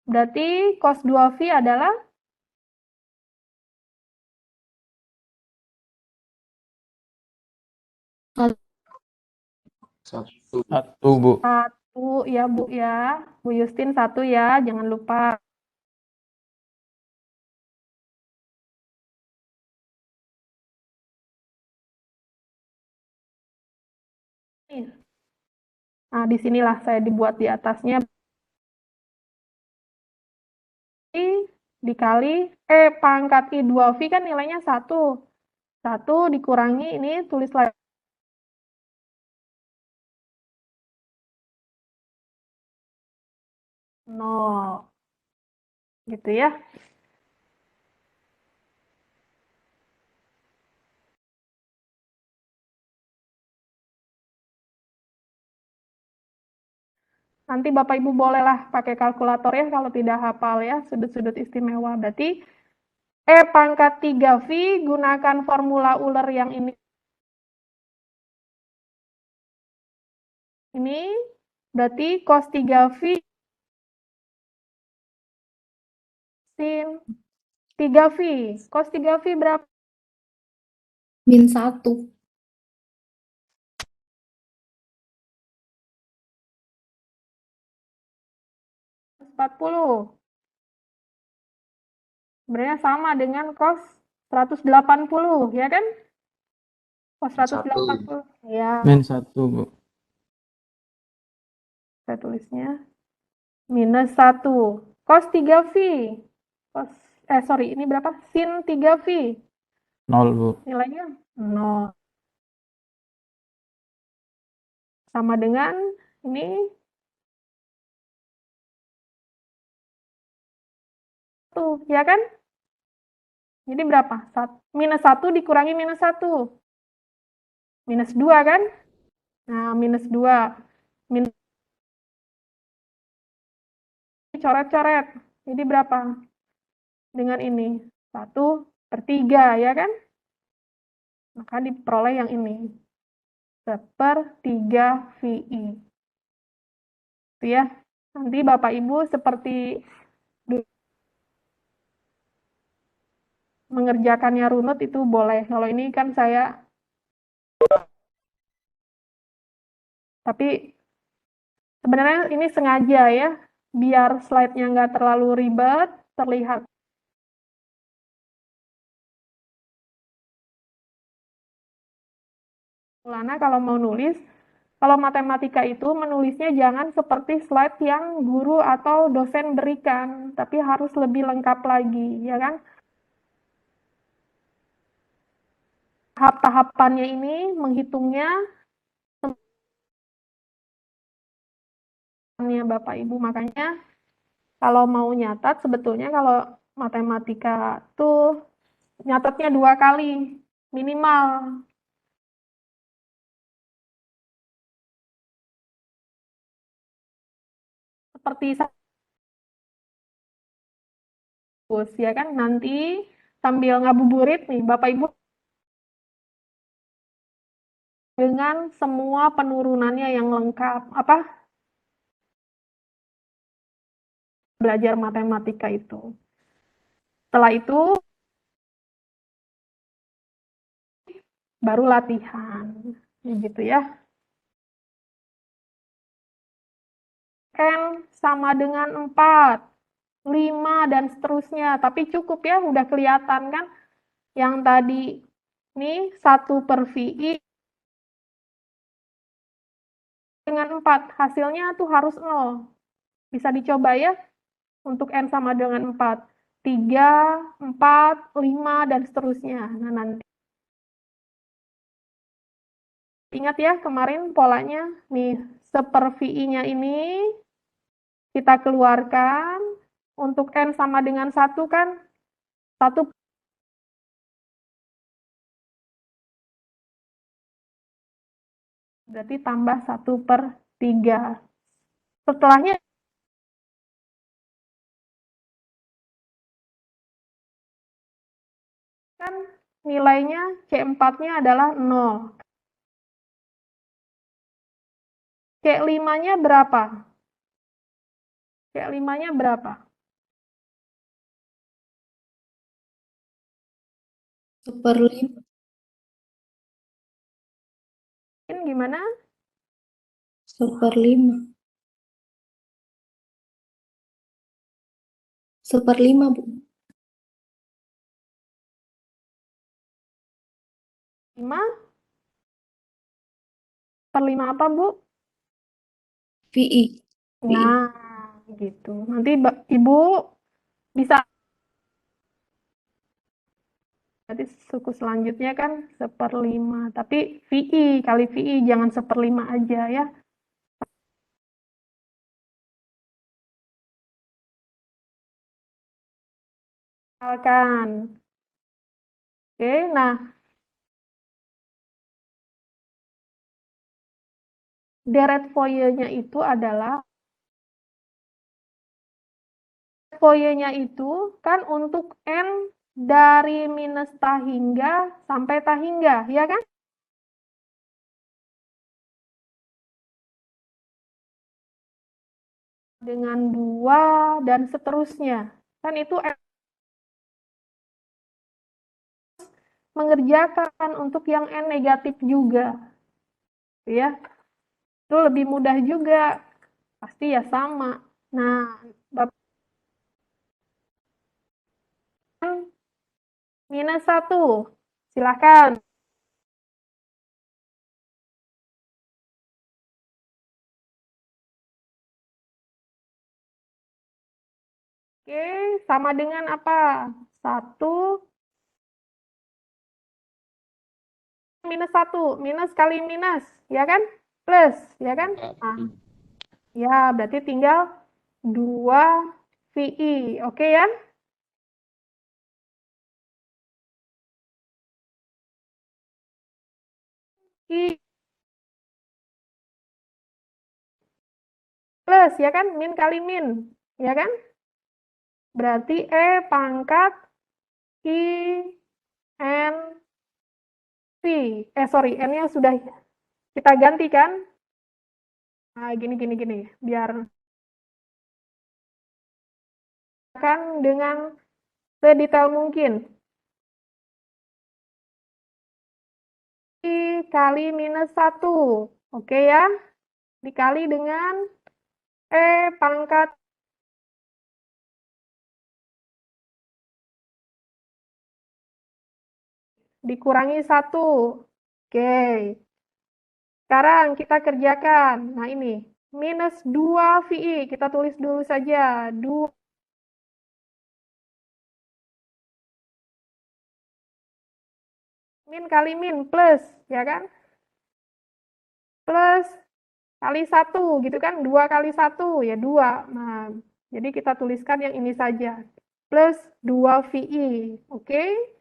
Berarti cos 2V adalah Satu. Satu, Bu. Satu ya Bu ya. Bu Justin satu ya, jangan lupa. Nah, disinilah saya dibuat di atasnya. Dikali pangkat I2V kan nilainya 1. 1 dikurangi ini tulis lagi 0. Gitu ya. Nanti Bapak Ibu bolehlah pakai kalkulator ya kalau tidak hafal ya sudut-sudut istimewa. Berarti pangkat 3V gunakan formula Euler yang ini. Ini berarti cos 3V sin 3V. Cos 3V berapa? -1. 40. Sebenarnya sama dengan cos 180, ya kan? Cos 180. Ya, -1, Bu. saya tulisnya -1. Cos 3V. Sorry, ini berapa? Sin 3V. 0, Bu. Nilainya 0. Sama dengan ini 1, ya kan? Jadi berapa? -1 dikurangi -1. -2 kan? Nah, -2. Coret-coret. Jadi berapa? Dengan ini. 1/3, ya kan? Maka diperoleh yang ini. 1/3 VI. Itu ya. Nanti Bapak Ibu seperti mengerjakannya runut itu boleh. Kalau ini kan saya tapi sebenarnya ini sengaja ya, biar slide-nya nggak terlalu ribet, terlihat. Karena kalau mau nulis, kalau matematika itu menulisnya jangan seperti slide yang guru atau dosen berikan, tapi harus lebih lengkap lagi, ya kan? Tahap-tahapannya ini menghitungnya Bapak Ibu, makanya kalau mau nyatat sebetulnya kalau matematika tuh nyatatnya 2 kali minimal. Seperti ya kan nanti sambil ngabuburit nih Bapak Ibu dengan semua penurunannya yang lengkap belajar matematika itu. Setelah itu baru latihan. Gitu ya. N sama dengan 4, 5 dan seterusnya. Tapi cukup ya, udah kelihatan kan yang tadi nih 1/VI dengan 4, hasilnya tuh harus 0. Bisa dicoba ya, untuk N sama dengan 4. 3, 4, 5, dan seterusnya. Nah, nanti. Ingat ya, kemarin polanya, nih, 1/VI-nya ini kita keluarkan. Untuk N sama dengan 1 kan, 1 berarti tambah 1/3. Setelahnya kan nilainya C4-nya adalah 0. C5-nya berapa? C5-nya berapa? 1/5. gimana? 1/5. 1/5, Bu. 5 per 5 apa, Bu? VI. Nah, gitu. Nanti Ibu bisa, berarti suku selanjutnya kan 1/5. Tapi VI kali VI, jangan 1/5 aja ya. Misalkan. Oke, nah, deret Fourier-nya itu adalah, Fourier-nya itu kan untuk N dari minus tahingga sampai tahingga, ya kan? Dengan 2 dan seterusnya. Kan itu mengerjakan untuk yang N negatif juga. Ya. Itu lebih mudah juga. Pasti ya sama. Nah, Bapak minus 1. Silakan. Oke, sama dengan apa? 1 minus 1. Minus kali minus, ya kan? Plus, ya kan? Nah, ya, berarti tinggal 2 VI. Oke ya? I plus, ya kan? Min kali min, ya kan? Berarti E pangkat I N V. Sorry, N-nya sudah kita ganti kan? Nah, gini. Biar kan dengan sedetail mungkin. I kali minus 1. Oke ya? Dikali dengan E pangkat dikurangi 1. Oke. Sekarang kita kerjakan. Nah, ini. Minus 2 VI. Kita tulis dulu saja. 2 min kali min. Plus. Ya kan? Plus kali 1. Gitu kan? 2 kali 1. Ya 2. Nah, jadi kita tuliskan yang ini saja. Plus 2 VI. Oke?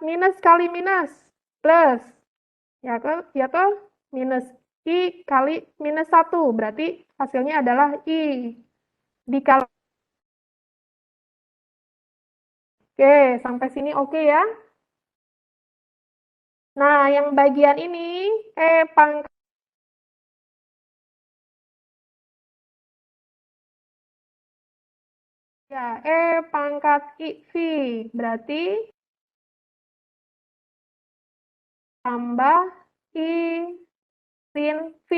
Minus kali minus. Plus. Ya toh? Minus I kali minus 1. Berarti hasilnya adalah I. Dikali. Oke, sampai sini oke ya? Nah, yang bagian ini, pangkat ya, pangkat V. Berarti tambah I sin V.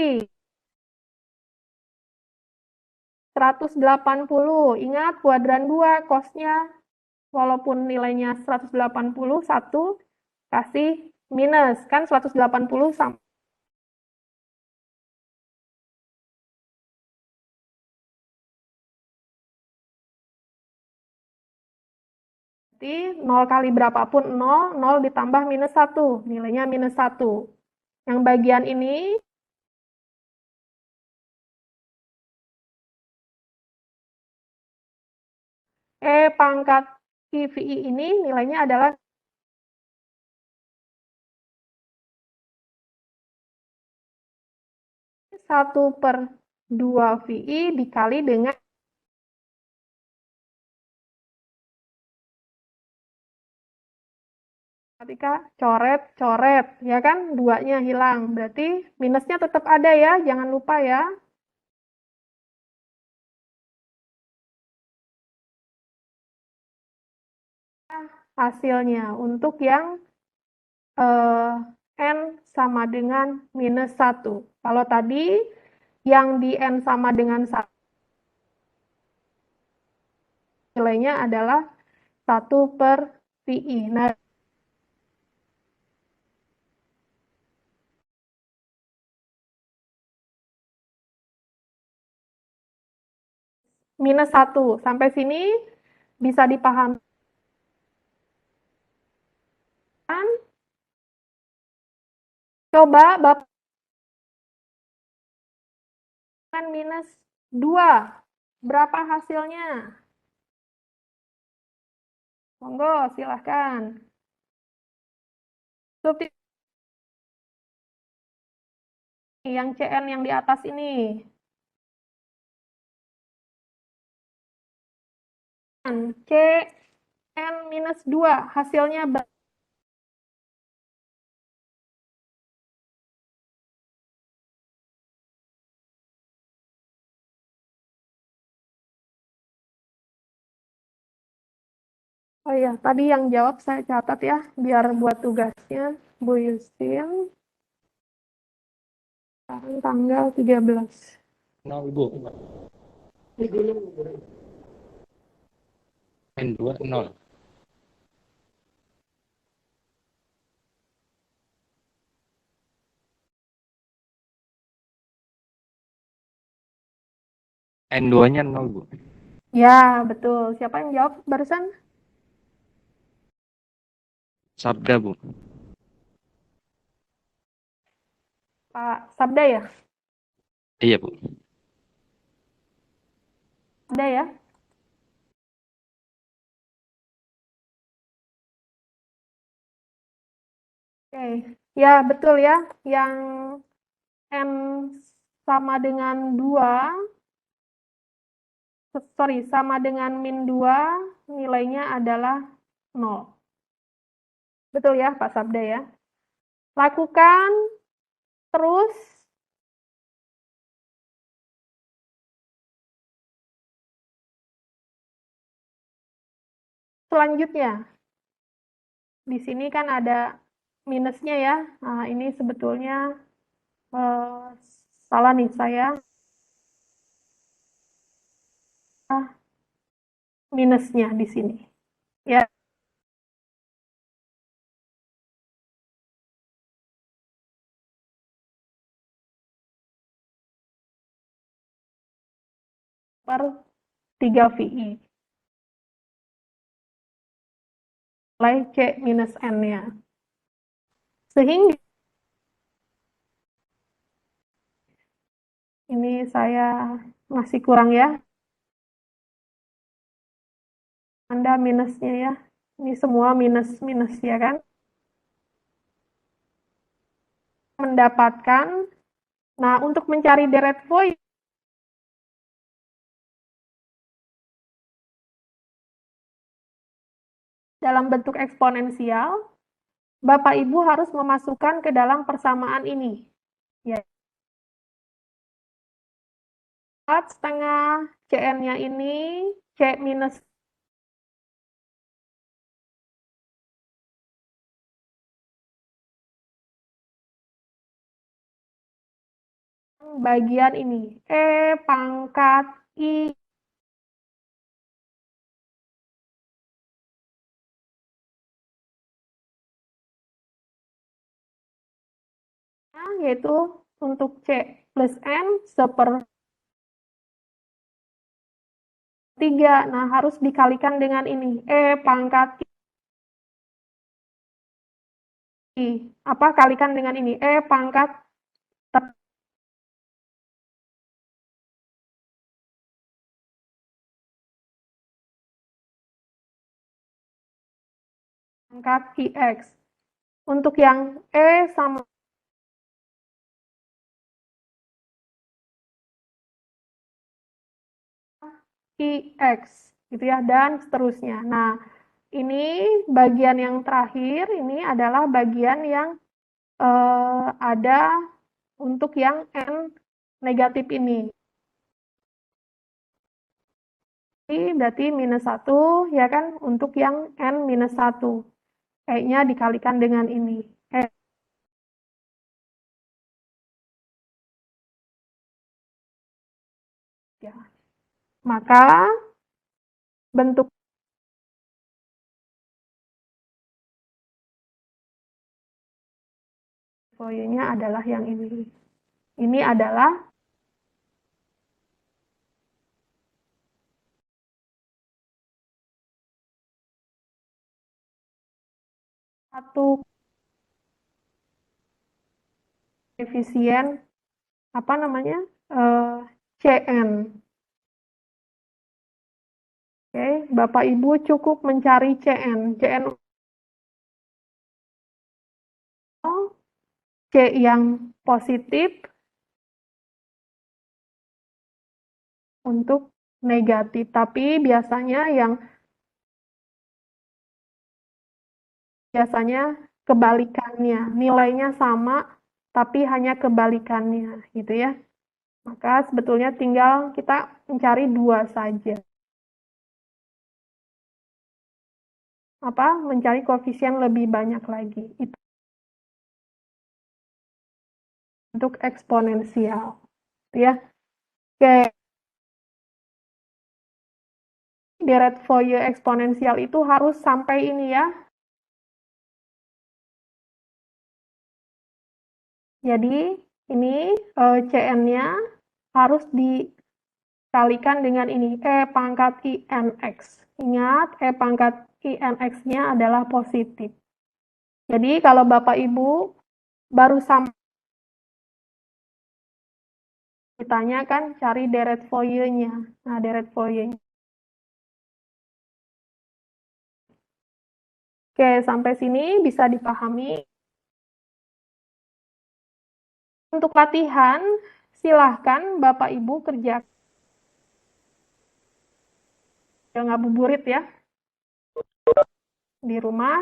180. Ingat, kuadran 2, cos-nya walaupun nilainya 180, 1 kasih minus. Kan 180 sama. Berarti 0 kali berapapun 0, 0 ditambah minus 1. Nilainya minus 1. Yang bagian ini, pangkat VI ini nilainya adalah 1/2 VI dikali dengan ketika coret, ya kan? 2-nya hilang. Berarti minusnya tetap ada ya, jangan lupa ya. Hasilnya untuk yang N sama dengan minus 1. Kalau tadi yang di N sama dengan 1, nilainya adalah 1 per VI. Nah, minus 1. Sampai sini bisa dipahami. Coba Bapak minus 2. Berapa hasilnya? Monggo, silahkan. Substitusi yang CN yang di atas ini. CN minus 2, hasilnya berapa? Oh iya, tadi yang jawab saya catat ya, biar buat tugasnya. Bu Yusin, sekarang tanggal 13. 0, Bu. N2 0. N2-nya 0, Bu. Ya, betul. Siapa yang jawab barusan? Sabda, Bu. Pak Sabda ya? Iya, Bu. Sabda ya? Oke, ya betul ya. Yang N sama dengan 2, sama dengan min 2, nilainya adalah 0. Betul ya, Pak Sabda ya? Lakukan terus. Selanjutnya, di sini kan ada minusnya ya. Nah, ini sebetulnya salah nih saya. Minusnya di sini. Ya. Per 3 VI. Nilai C minus N-nya. Sehingga ini saya masih kurang ya. Anda minusnya ya. Ini semua minus-minus ya kan. Mendapatkan, nah untuk mencari deret Fourier, dalam bentuk eksponensial, Bapak Ibu harus memasukkan ke dalam persamaan ini. Ya. 4,5 CN-nya ini C minus bagian ini. E pangkat I. Yaitu untuk C plus N seper 3. Nah, harus dikalikan dengan ini. E pangkat I. Apa kalikan dengan ini? E pangkat IX. Untuk yang E sama IX gitu ya, dan seterusnya. Nah, ini bagian yang terakhir, ini adalah bagian yang ada untuk yang N negatif ini. Berarti minus 1 ya kan, untuk yang N minus 1. E-nya dikalikan dengan ini. Maka bentuk foilnya adalah yang ini. Ini adalah satu koefisien apa namanya CN. Oke, Bapak Ibu cukup mencari CN. CN C yang positif untuk negatif, tapi biasanya kebalikannya, nilainya sama tapi hanya kebalikannya gitu ya. Maka sebetulnya tinggal kita mencari dua saja. Mencari koefisien lebih banyak lagi. Itu untuk eksponensial ya. Oke. Deret Fourier eksponensial itu harus sampai ini ya. Jadi ini CN-nya harus dikalikan dengan ini E pangkat INX. Ingat, E pangkat INX-nya adalah positif. Jadi kalau Bapak Ibu baru sampai ditanyakan cari deret Fourier-nya. Nah, deret Fourier-nya. Oke, sampai sini bisa dipahami. Untuk latihan, silahkan Bapak Ibu kerja. Ngabuburit ya. Di rumah,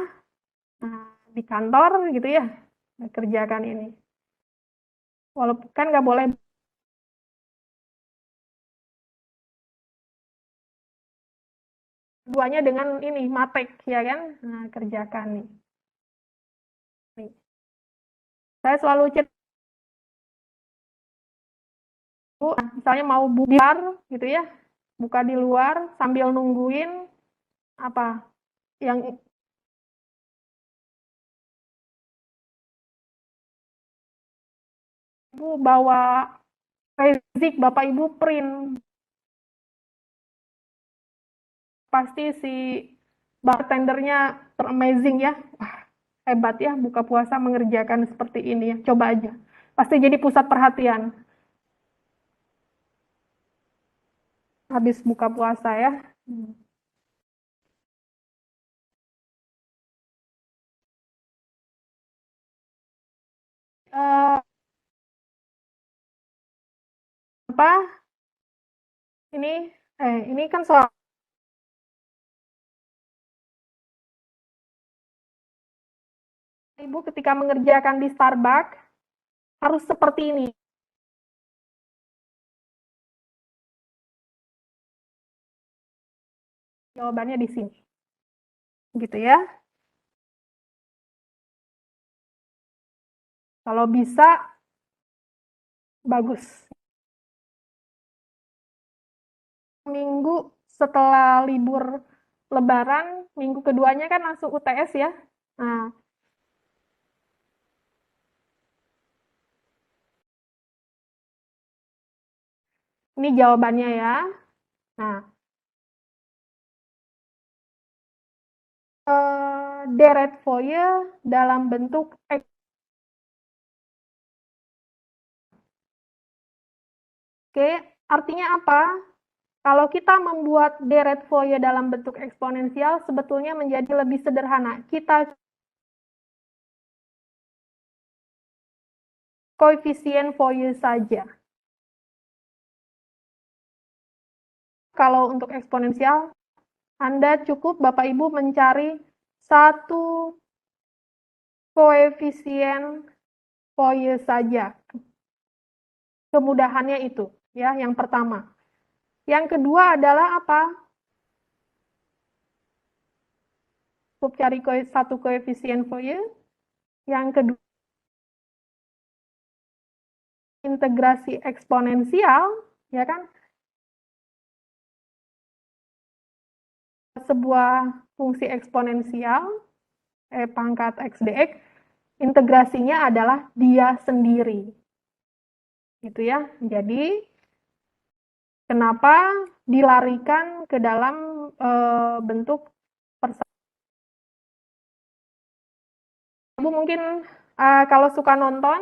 di kantor gitu ya. Kerjakan ini. Walaupun kan nggak boleh duanya dengan ini, matek ya kan. Nah, kerjakan nih. Saya selalu misalnya mau buka gitu ya, buka di luar sambil nungguin yang Ibu bawa basic, Bapak Ibu print, pasti si bartendernya teramazing ya. Wah, hebat ya buka puasa mengerjakan seperti ini ya. Coba aja, pasti jadi pusat perhatian habis buka puasa ya. Ini kan soal Ibu ketika mengerjakan di Starbucks harus seperti ini. Jawabannya di sini. Gitu ya. Kalau bisa bagus. Minggu setelah libur Lebaran, minggu keduanya kan langsung UTS ya. Nah, ini jawabannya ya. Nah, deret Fourier dalam bentuk Oke, artinya apa? Kalau kita membuat deret Fourier dalam bentuk eksponensial, sebetulnya menjadi lebih sederhana. Kita koefisien Fourier saja. Kalau untuk eksponensial, Anda cukup Bapak Ibu mencari satu koefisien Fourier saja. Kemudahannya itu, ya, yang pertama. Yang kedua adalah apa? Cukup cari satu koefisien Fourier. Yang kedua, integrasi eksponensial, ya kan? sebuah fungsi eksponensial, pangkat x dx, integrasinya adalah dia sendiri. Gitu ya. Jadi, kenapa dilarikan ke dalam bentuk persamaan? Ibu mungkin kalau suka nonton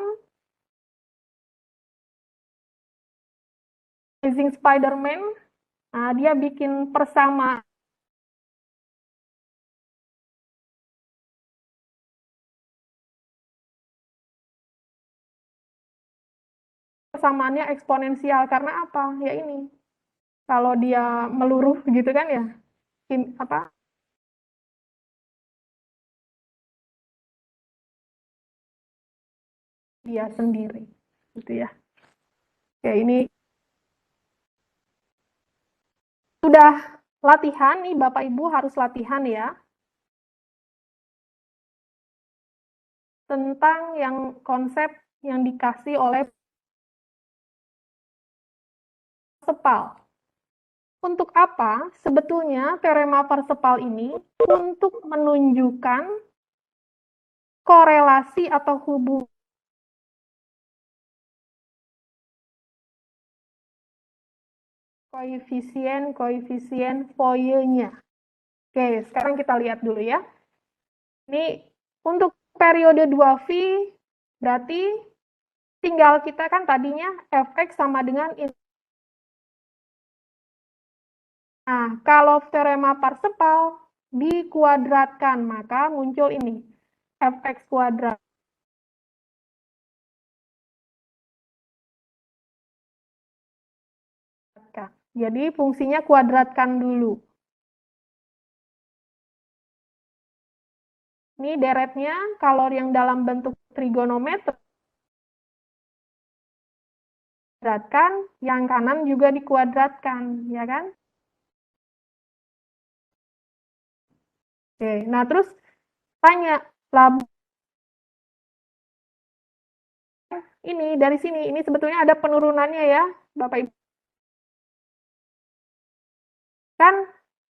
Amazing Spider-Man, dia bikin persamaan persamaannya eksponensial karena apa? Ya ini. Kalau dia meluruh gitu kan ya. Dia sendiri. Gitu ya. Oke, ini sudah latihan nih Bapak Ibu harus latihan ya. Tentang yang konsep yang dikasih oleh Parsepal. Untuk apa sebetulnya teorema Parsepal ini? Untuk menunjukkan korelasi atau hubungan koefisien Fourier-nya. Oke, sekarang kita lihat dulu ya. Ini untuk periode 2V berarti tinggal kita kan tadinya fx sama dengan ini. Nah, kalau teorema Parsepal dikuadratkan, maka muncul ini, fx kuadrat. Jadi fungsinya kuadratkan dulu. Ini deretnya, kalau yang dalam bentuk trigonometri, kuadratkan, yang kanan juga dikuadratkan, ya kan? Oke, nah terus tanya, ini dari sini, ini sebetulnya ada penurunannya ya, Bapak Ibu. Kan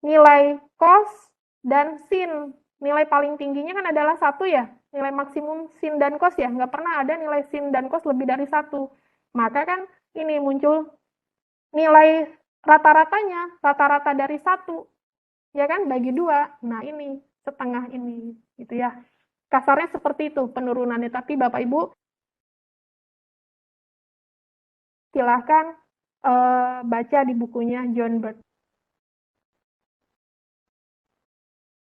nilai cos dan sin, nilai paling tingginya kan adalah 1 ya, nilai maksimum sin dan cos ya, nggak pernah ada nilai sin dan cos lebih dari 1. Maka kan ini muncul nilai rata-ratanya, rata-rata dari 1, ya kan, bagi 2. Nah ini, setengah ini, gitu ya. Kasarnya seperti itu penurunannya, tapi Bapak Ibu silahkan baca di bukunya John Bird.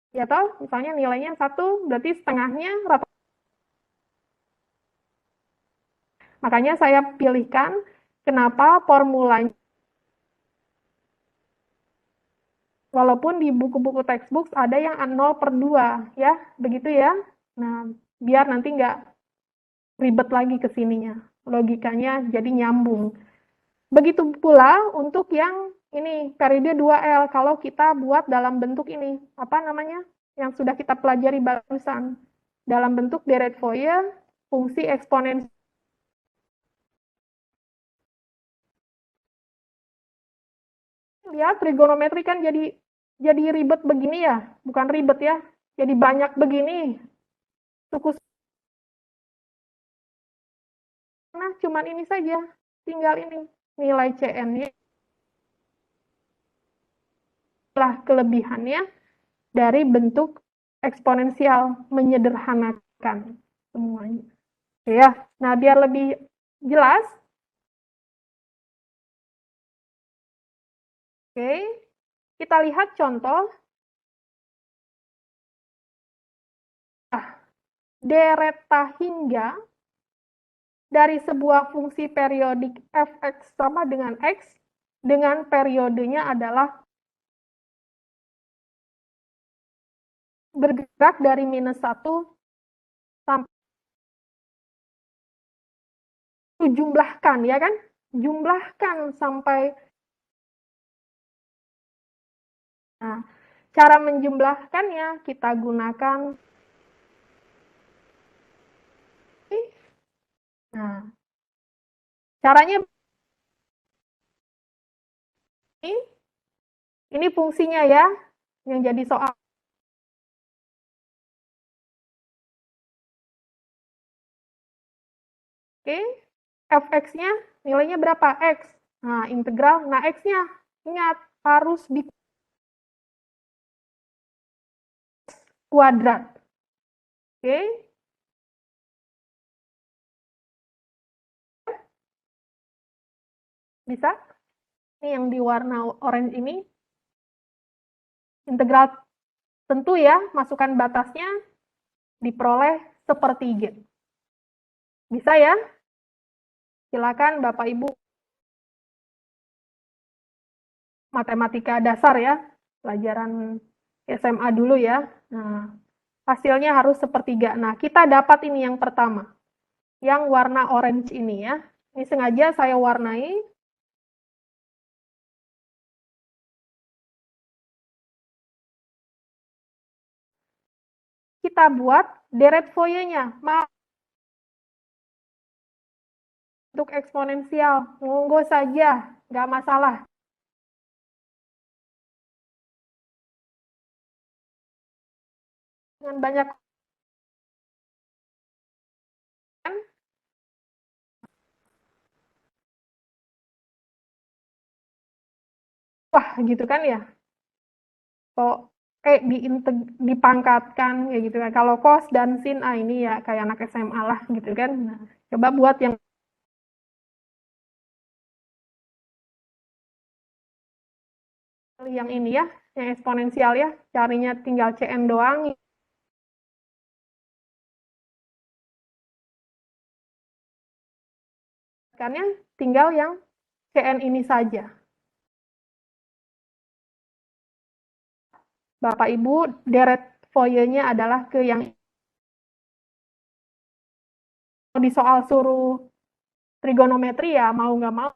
Ya toh, misalnya nilainya 1, berarti setengahnya rata. Makanya saya pilihkan kenapa formulanya. Walaupun di buku-buku textbook ada yang 0/2, ya, begitu ya. Nah, biar nanti nggak ribet lagi ke sininya. Logikanya jadi nyambung. Begitu pula untuk yang ini, periode 2L, kalau kita buat dalam bentuk ini, apa namanya, yang sudah kita pelajari barusan, dalam bentuk deret Fourier, fungsi eksponensial. Lihat, trigonometri kan jadi ribet begini ya, bukan ribet ya, jadi banyak begini. Suku nah, cuman ini saja, tinggal ini, nilai CN-nya. Lah kelebihannya dari bentuk eksponensial, menyederhanakan semuanya. Ya, nah biar lebih jelas, oke, kita lihat contoh deret hingga dari sebuah fungsi periodik fx sama dengan x dengan periodenya adalah bergerak dari -1 sampai jumlahkan, ya kan? Jumlahkan sampai. Nah, cara menjumlahkannya kita gunakan. Nah, caranya ini fungsinya ya. yang jadi soal. Oke, fx-nya nilainya berapa? X. Nah, integral. Nah, x-nya, ingat, harus di kuadrat. Oke. Bisa? Ini yang di warna orange ini. Integral tentu ya, masukkan batasnya diperoleh sepertiga. Bisa ya? Silakan Bapak Ibu. Matematika dasar ya, pelajaran SMA dulu ya. Nah, hasilnya harus sepertiga. Nah, kita dapat ini yang pertama. Yang warna orange ini ya. Ini sengaja saya warnai. Kita buat deret Fourier-nya. Untuk eksponensial, monggo saja, nggak masalah. Dengan banyak wah gitu kan ya. Kok dipangkatkan ya gitu kan. Kalau cos dan sin ini ya kayak anak SMA lah gitu kan. Nah, coba buat yang ini ya, yang eksponensial ya. Carinya tinggal Cn doang. Karena tinggal yang Cn ini saja. Bapak Ibu, deret Fourier-nya adalah ke yang di soal suruh trigonometri ya mau nggak mau.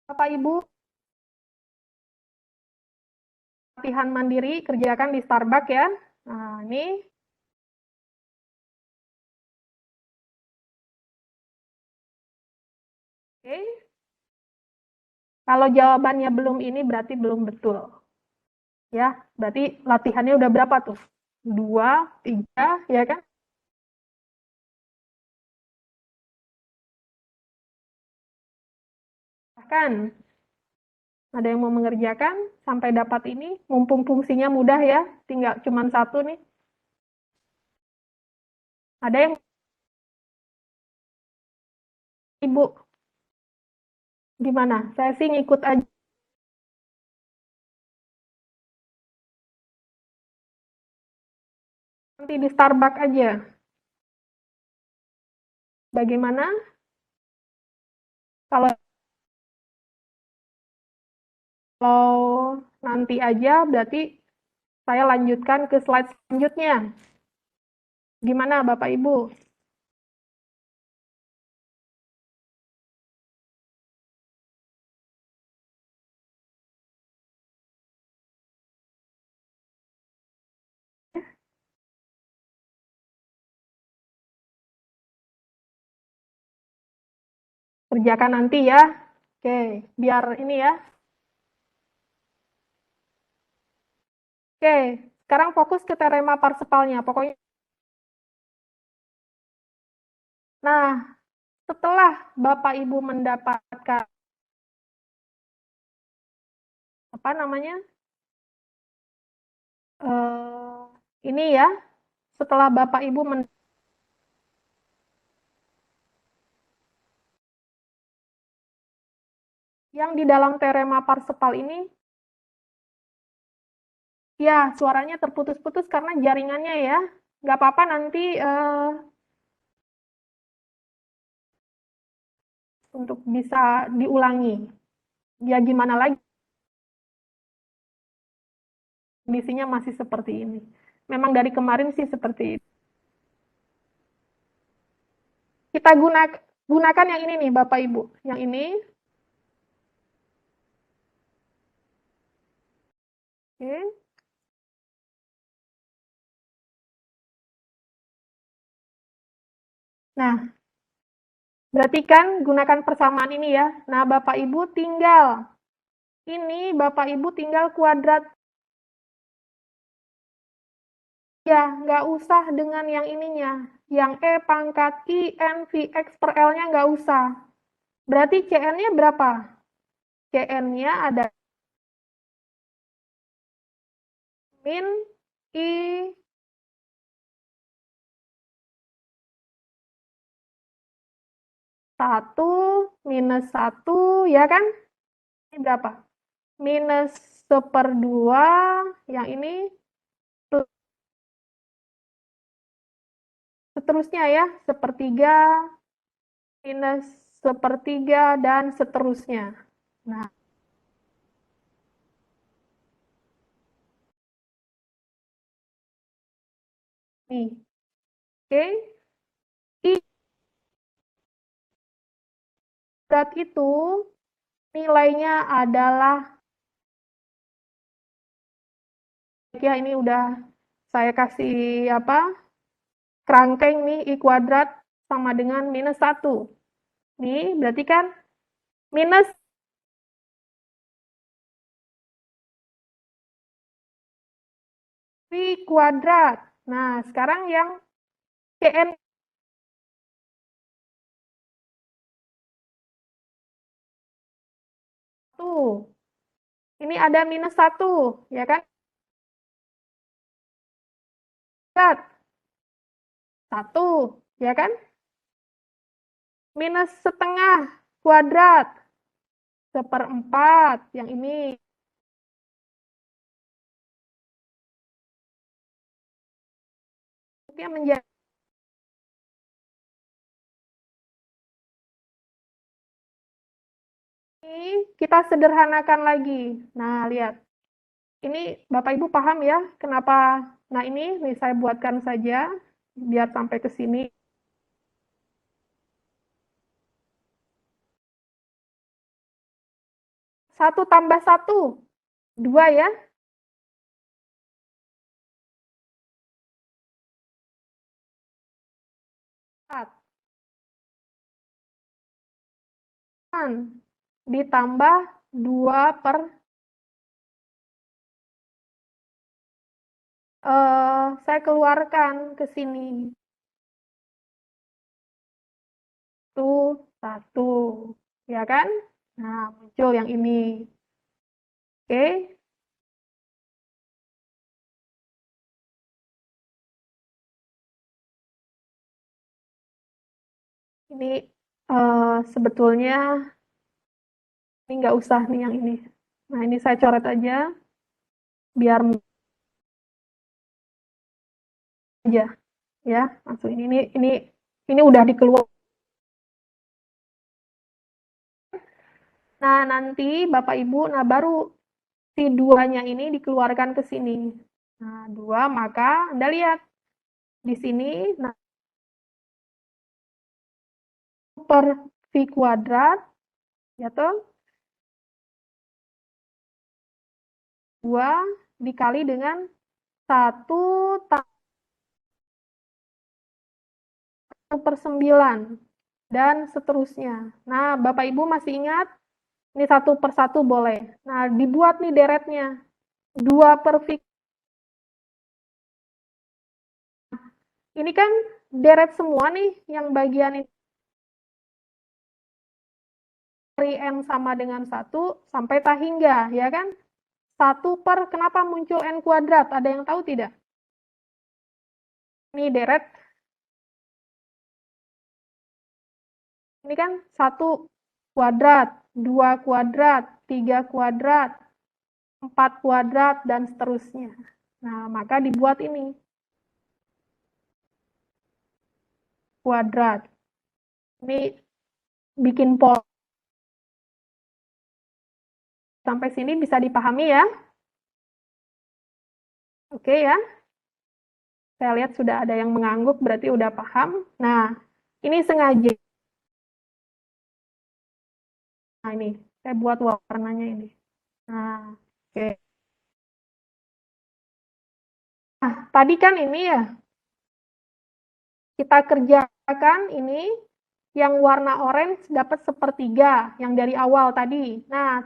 Bapak Ibu, latihan mandiri kerjakan di Starbucks ya. Nah, ini oke. Kalau jawabannya belum ini berarti belum betul. Ya, berarti latihannya udah berapa tuh? 2, 3, ya kan? Bahkan ada yang mau mengerjakan sampai dapat ini, mumpung fungsinya mudah ya, tinggal cuma satu nih. Ada yang Ibu, gimana? Saya sih ngikut aja. Nanti di Starbucks aja. Bagaimana? Kalau nanti aja, berarti saya lanjutkan ke slide selanjutnya. Gimana Bapak Ibu? Kerjakan nanti ya. Oke, biar ini ya. Oke, sekarang fokus ke teorema Parsevalnya. Pokoknya. Nah, setelah Bapak Ibu mendapatkan apa namanya? Ini ya. Setelah Bapak Ibu yang di dalam teorema Parseval ini ya, suaranya terputus-putus karena jaringannya ya. Nggak apa-apa nanti untuk bisa diulangi. Ya gimana lagi? Kondisinya masih seperti ini. Memang dari kemarin sih seperti itu. Kita gunakan yang ini nih Bapak Ibu. Yang ini. Oke. Nah, Berarti kan gunakan persamaan ini ya. Nah, Bapak Ibu tinggal kuadrat. Ya, nggak usah dengan yang ininya. Yang E pangkat I, N, VX per L-nya nggak usah. Berarti CN-nya berapa? CN-nya ada min I satu minus 1, ya kan? Ini berapa? Minus 1/2, yang ini seterusnya ya, 1/3, minus 1/3, dan seterusnya. Nah, nih, oke. I kuadrat itu nilainya adalah, ya ini udah saya kasih apa, kerangkeng nih, I kuadrat sama dengan minus 1. Nih, berarti kan minus I kuadrat. Nah, sekarang yang CN tuh. Ini ada minus 1, ya kan? 1, ya kan? Minus setengah kuadrat. 1/4, yang ini. Dia menjadi kita sederhanakan lagi. Nah, lihat. Ini Bapak Ibu paham ya kenapa? Nah, ini saya buatkan saja biar sampai ke sini. Satu tambah 1, 2 ya. Ditambah 2 per saya keluarkan ke sini. Itu 1, ya kan? Nah, muncul yang ini. Oke. Ini sebetulnya ini nggak usah nih yang ini. Nah, ini saya coret aja biar aja ya. Langsung ini udah dikeluar. Nah, nanti Bapak Ibu, nah baru si 2-nya ini dikeluarkan ke sini. Nah, 2, maka Anda lihat di sini, nah, per V kuadrat, ya toh, 2 dikali dengan 1/9, dan seterusnya. Nah, Bapak Ibu masih ingat? Ini 1/1 boleh. Nah, dibuat nih deretnya. 2 per V. Ini kan deret semua nih, yang bagian ini. Dari N sama dengan 1 sampai tak hingga, ya kan? 1 per, kenapa muncul N kuadrat? Ada yang tahu tidak? Ini deret. Ini kan 1 kuadrat, 2 kuadrat, 3 kuadrat, 4 kuadrat, dan seterusnya. Nah, maka dibuat ini. Kuadrat. Ini bikin pola. Sampai sini bisa dipahami ya? Oke ya? Saya lihat sudah ada yang mengangguk, berarti udah paham. Nah, ini sengaja. Nah, ini. Saya buat warnanya ini. Nah, oke. Nah, tadi kan ini ya, kita kerjakan ini, Yang warna orange dapat sepertiga, yang dari awal tadi. Nah,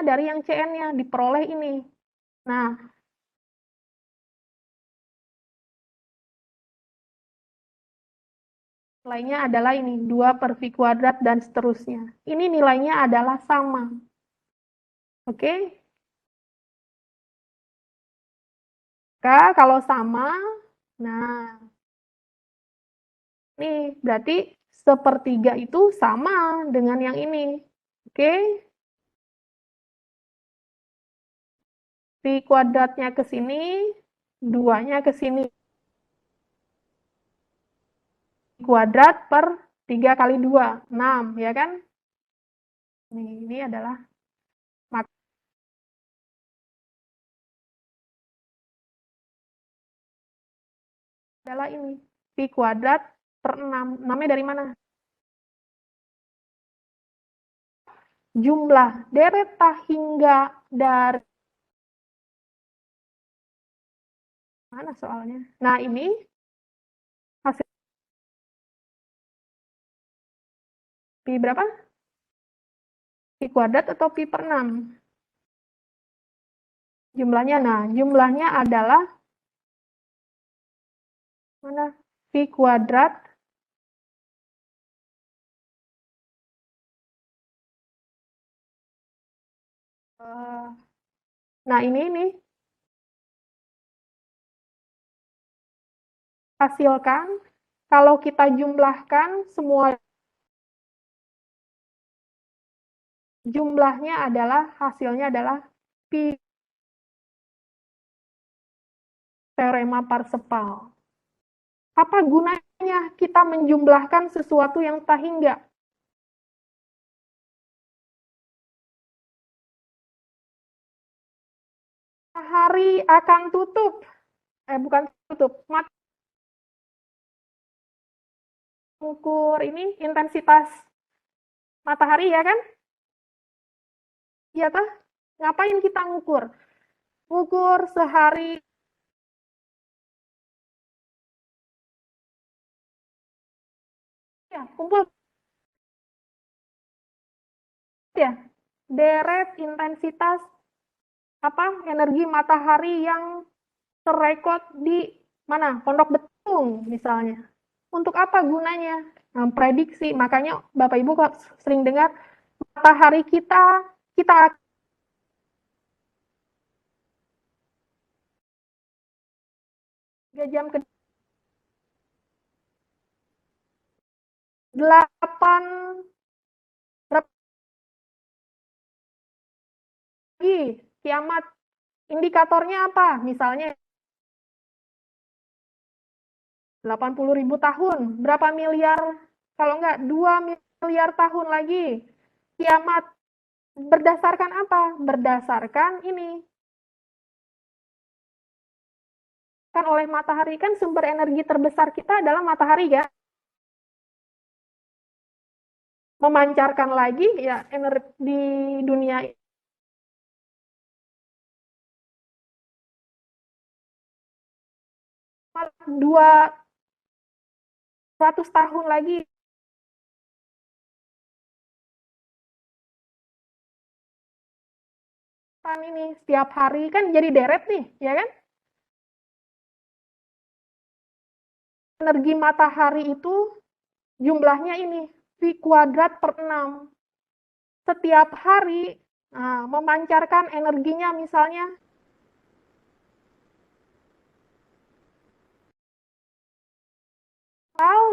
dari yang CN-nya diperoleh ini. Nah, nilainya adalah ini, 2/V² dan seterusnya. Ini nilainya adalah sama. Oke? Kalau sama, nah, nih berarti sepertiga itu sama dengan yang ini. Oke? V² ke sini, 2-nya ke sini. Kuadrat per 3 kali 2, 6, ya kan? Ini adalah ini, V² per 6. 6-nya dari mana? Jumlah deret tahingga dari mana soalnya? Nah, ini hasil Pi berapa? V² atau Pi per 6? Jumlahnya, nah, jumlahnya adalah mana? V². Nah, ini hasilkan, kalau kita jumlahkan semua jumlahnya adalah, hasilnya adalah Pi teorema Parseval. Apa gunanya kita menjumlahkan sesuatu yang tak hingga? Matahari akan tutup. Bukan tutup. Ukur ini intensitas matahari, ya kan? Iya toh? Ngapain kita ngukur? Ngukur sehari ya, kumpul ya, deret intensitas energi matahari yang terrekod di mana? Pondok Betung misalnya. Untuk apa gunanya? Nah, prediksi. Makanya Bapak Ibu sering dengar matahari kita 3 jam ke 8 berapa lagi kiamat. Indikatornya apa? Misalnya 80.000 tahun. Berapa miliar? Kalau enggak 2 miliar tahun lagi kiamat. Berdasarkan apa? Berdasarkan ini. Kan oleh matahari, kan sumber energi terbesar kita adalah matahari, ya. Memancarkan lagi ya energi di dunia 200 tahun lagi kan ini setiap hari kan jadi deret nih, ya kan? Energi matahari itu jumlahnya ini V² per 6. Setiap hari memancarkan energinya misalnya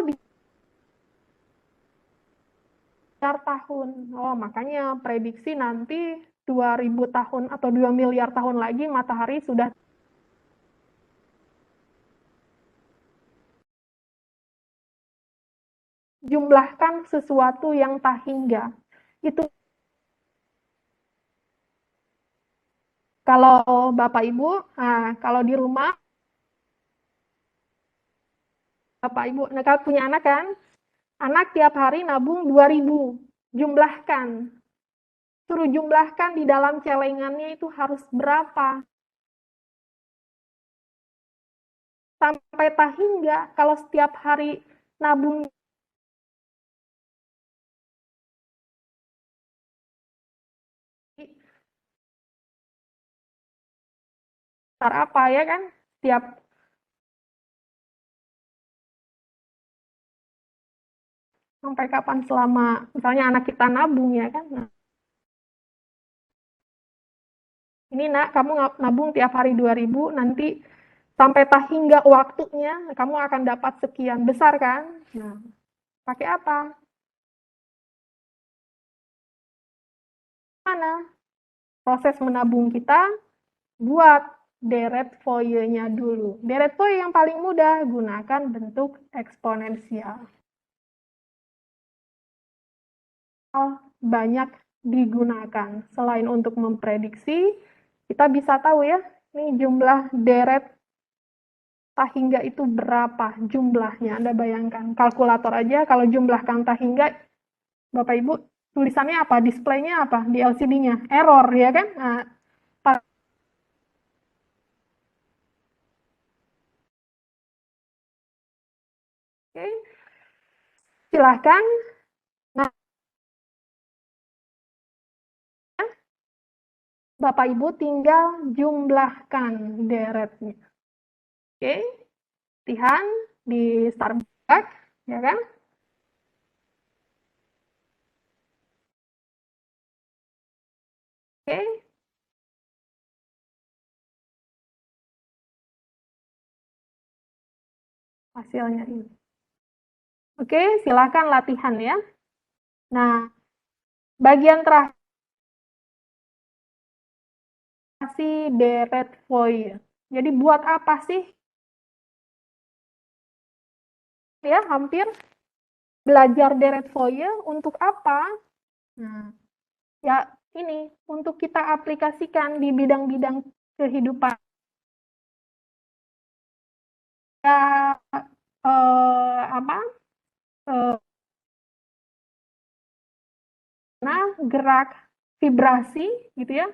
di tahun. Oh, makanya prediksi nanti 2000 tahun atau 2 miliar tahun lagi matahari sudah jumlahkan sesuatu yang tak hingga. Itu kalau Bapak Ibu, kalau di rumah Bapak Ibu, kalau punya anak kan, anak tiap hari nabung 2.000, jumlahkan. Suruh jumlahkan di dalam celengannya itu harus berapa. sampai tahingga kalau setiap hari nabung besar apa ya kan? Setiap sampai kapan selama misalnya anak kita nabung ya kan? Nah, ini nak kamu nabung tiap hari 2.000, nanti sampai tahingga waktunya kamu akan dapat sekian besar kan? Nah, pakai apa? Mana? Proses menabung kita buat deret Fourier-nya dulu. Deret Fourier yang paling mudah, gunakan bentuk eksponensial. Banyak digunakan. Selain untuk memprediksi, kita bisa tahu ya, ini jumlah deret tahingga itu berapa jumlahnya. Anda bayangkan, kalkulator aja kalau jumlahkan tahingga, Bapak Ibu, tulisannya apa? Displaynya apa? Di LCD-nya? Error, ya kan? Nah, oke. Silahkan. Nah, Bapak Ibu tinggal jumlahkan deretnya. Oke. Latihan di Starbucks, ya kan? Oke. Hasilnya ini. Oke, silakan latihan ya. Nah, bagian terakhir deret Fourier. Jadi buat apa sih? Ya, hampir belajar deret Fourier untuk apa? Nah, ya ini untuk kita aplikasikan di bidang-bidang kehidupan. Ya, apa? Nah, gerak vibrasi gitu ya.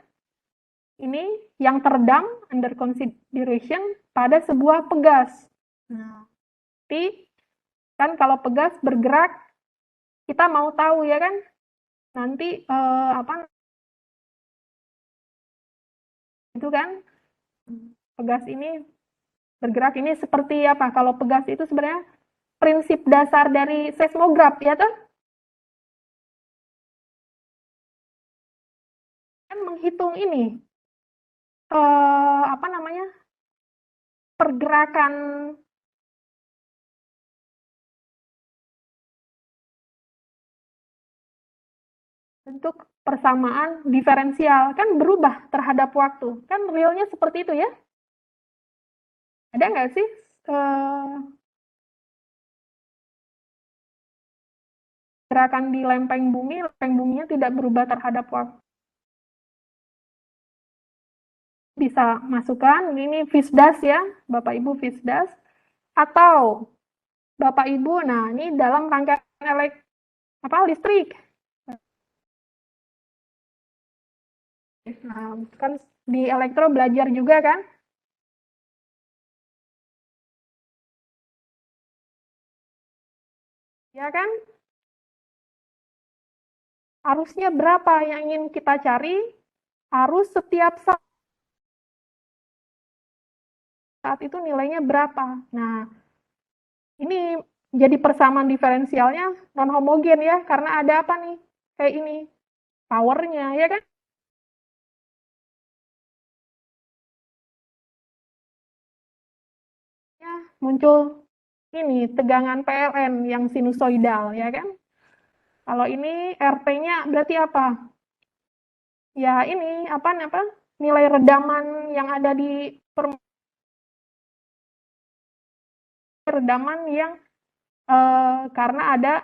Ini yang teredam under consideration pada sebuah pegas. Nah, tapi kan kalau pegas bergerak, kita mau tahu ya kan, nanti apa itu kan, pegas ini bergerak ini seperti apa? Kalau pegas itu sebenarnya prinsip dasar dari seismograf ya tuh. Kan menghitung ini apa namanya? Pergerakan bentuk persamaan diferensial kan berubah terhadap waktu. Kan realnya seperti itu ya? Ada nggak sih gerakan di lempeng buminya tidak berubah terhadap waktu? Bisa masukkan, ini Fisdas ya, Bapak Ibu Fisdas. Atau Bapak Ibu, nah ini dalam rangkaian listrik. Nah, kan di elektro belajar juga kan? Ya kan? Arusnya berapa yang ingin kita cari? Arus setiap saat itu nilainya berapa? Nah, ini jadi persamaan diferensialnya non homogen ya, karena ada apa nih? Kayak ini, powernya ya kan? Ya, muncul ini tegangan PLN yang sinusoidal ya kan? Kalau ini RT-nya berarti apa? Ya ini apa nilai redaman yang ada di redaman yang karena ada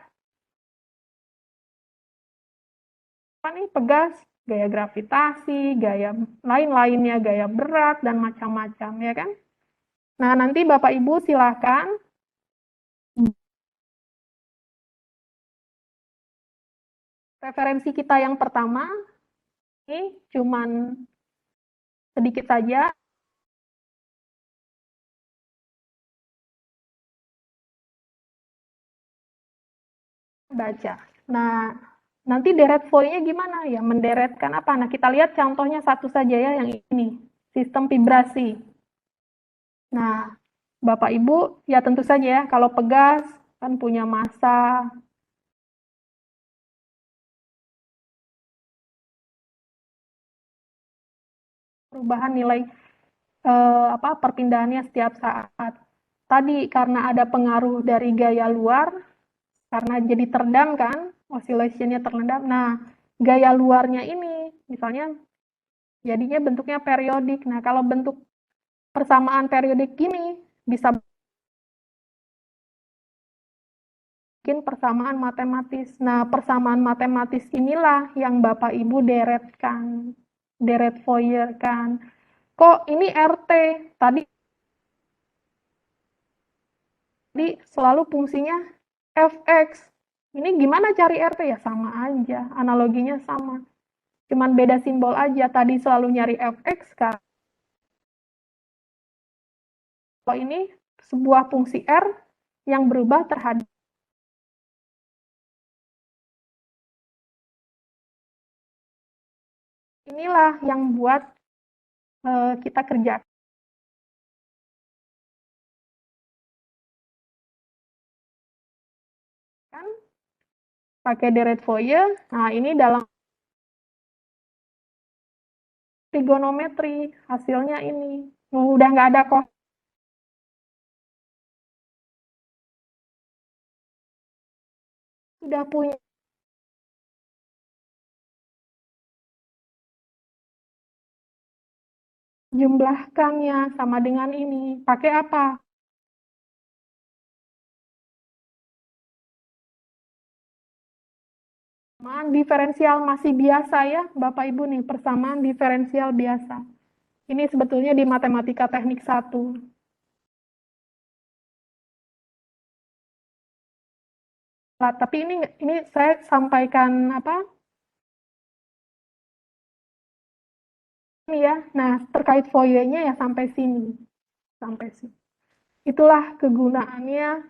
apa nih pegas, gaya gravitasi, gaya lain-lainnya, gaya berat dan macam-macam ya kan? Nah, nanti Bapak Ibu silakan referensi kita yang pertama ini cuman sedikit saja baca. Nah, nanti deret Fourier gimana ya? Menderetkan apa? Nah, kita lihat contohnya satu saja ya, yang ini, sistem vibrasi. Nah, Bapak Ibu, ya tentu saja ya, kalau pegas kan punya massa, perubahan nilai perpindahannya setiap saat. Tadi karena ada pengaruh dari gaya luar, karena jadi teredam kan, oscillation-nya terendam. Nah, gaya luarnya ini, misalnya jadinya bentuknya periodik. Nah, kalau bentuk persamaan periodik ini bisa bikin persamaan matematis. Nah, persamaan matematis inilah yang Bapak Ibu deretkan, deret Fourier kan. Kok ini RT? Tadi selalu fungsinya fx. Ini gimana cari RT? Ya sama aja, analoginya sama. Cuman beda simbol aja. Tadi selalu nyari fx, kan. Kalau ini sebuah fungsi R yang berubah terhadap inilah yang buat kita kerjakan. Kan pakai deret Fourier. Nah, ini dalam trigonometri, hasilnya ini. Udah nggak ada kos. Sudah punya jumlahkannya sama dengan ini. Pakai apa? Persamaan diferensial masih biasa ya, Bapak Ibu nih, persamaan diferensial biasa. Ini sebetulnya di matematika teknik 1. Nah, tapi ini saya sampaikan apa? Ini ya. Nah, terkait Fourier-nya ya sampai sini. Sampai sini. Itulah kegunaannya.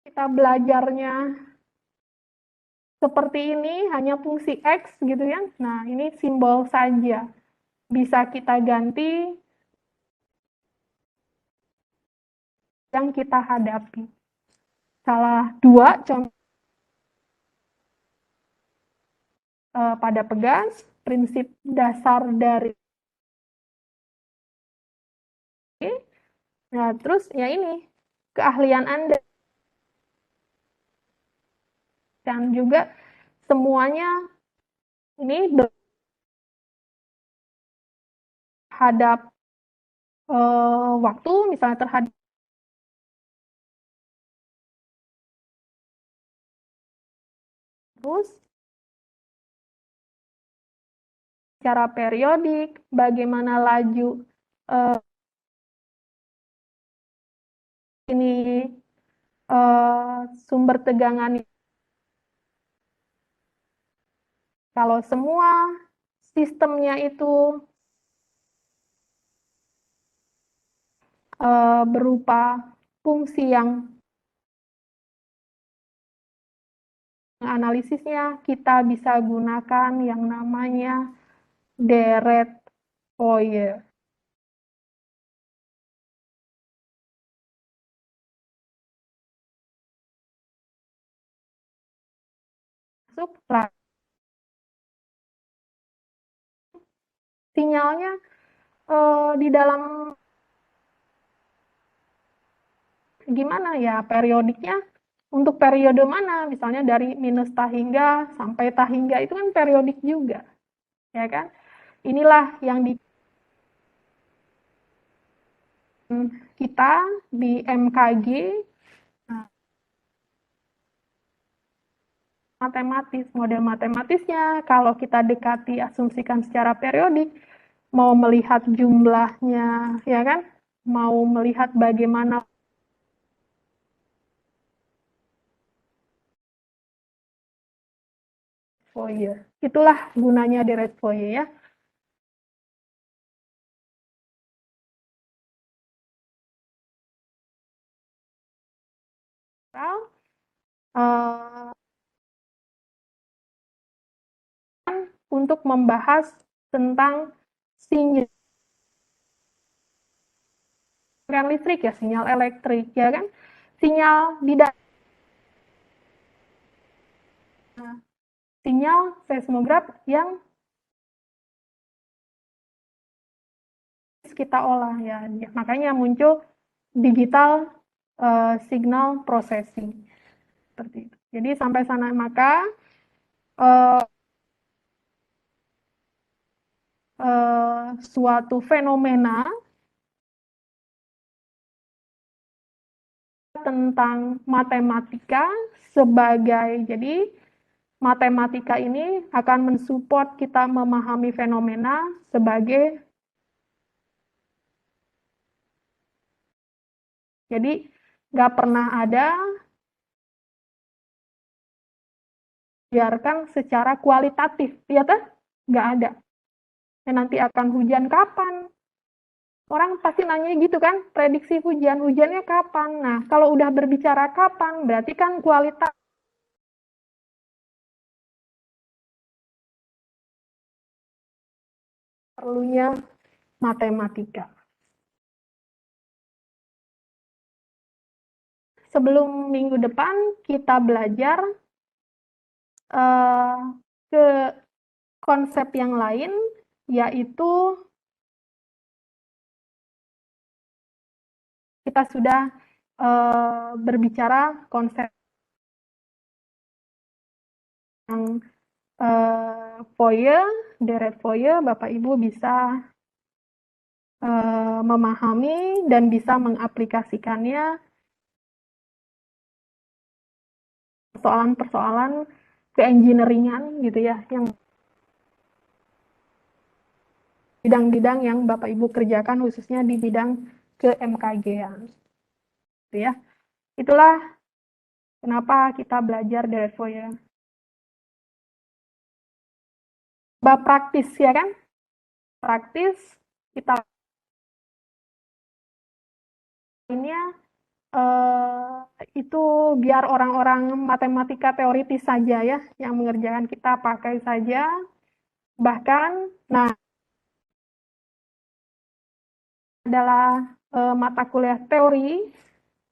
Kita belajarnya seperti ini, hanya fungsi X gitu ya. Nah, ini simbol saja. Bisa kita ganti yang kita hadapi. Salah dua contoh pada pegas, prinsip dasar dari. Nah, terus ya ini, keahlian Anda. Dan juga semuanya ini terhadap waktu, misalnya terhadap terus secara periodik, bagaimana laju ini sumber tegangan. Kalau semua sistemnya itu berupa fungsi yang analisisnya, kita bisa gunakan yang namanya deret Fourier. Masuklah. Sinyalnya di dalam gimana ya periodiknya, untuk periode mana, misalnya dari minus tahingga sampai tahingga itu kan periodik juga, ya kan? Inilah yang kita di MKG matematis, model matematisnya kalau kita dekati, asumsikan secara periodik, mau melihat jumlahnya, ya kan? Mau melihat bagaimana Fourier. Itulah gunanya deret Fourier ya. untuk membahas tentang sinyal listrik ya, sinyal elektrik ya kan, sinyal di sinyal seismograf yang kita olah ya, makanya muncul digital signal processing seperti itu. Jadi sampai sana maka suatu fenomena tentang matematika sebagai, jadi matematika ini akan mensupport kita memahami fenomena sebagai, jadi nggak pernah ada biarkan secara kualitatif, ya kan? Nggak ada. Dan nanti akan hujan kapan? Orang pasti nanya gitu kan, prediksi hujannya kapan? Nah, kalau udah berbicara kapan, berarti kan kualitas perlunya matematika. Sebelum minggu depan kita belajar ke konsep yang lain, yaitu kita sudah berbicara konsep yang Fourier, deret Fourier, Bapak Ibu bisa memahami dan bisa mengaplikasikannya persoalan-persoalan keengineeringan gitu ya, yang bidang-bidang yang Bapak Ibu kerjakan khususnya di bidang ke MKG-an. Gitu ya. Itulah kenapa kita belajar deret Fourier. Bab praktis ya kan? Praktis kita lainnya itu biar orang-orang matematika teoritis saja ya yang mengerjakan, kita pakai saja. Bahkan nah adalah mata kuliah teori,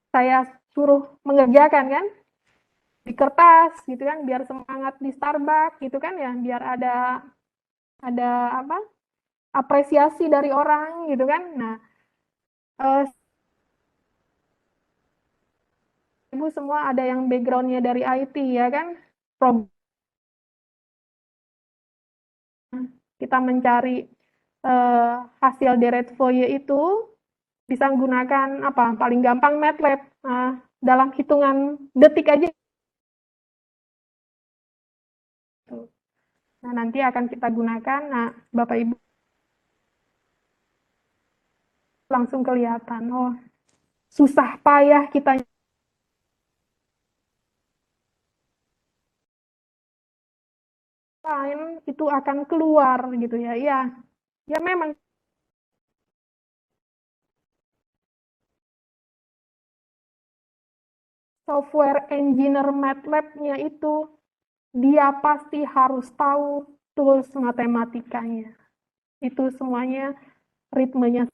saya suruh mengerjakan kan di kertas gitu kan, biar semangat di Starbucks gitu kan ya, biar ada apa, apresiasi dari orang gitu kan. Nah, Ibu semua ada yang backgroundnya dari IT ya kan, kita mencari hasil deret Fourier itu bisa menggunakan apa, paling gampang MATLAB, dalam hitungan detik aja. Nah, nanti akan kita gunakan. Nah, Bapak Ibu langsung kelihatan, oh susah payah kita lain itu akan keluar gitu ya. Ya memang software engineer MATLAB-nya itu dia pasti harus tahu tools matematikanya. Itu semuanya ritmenya.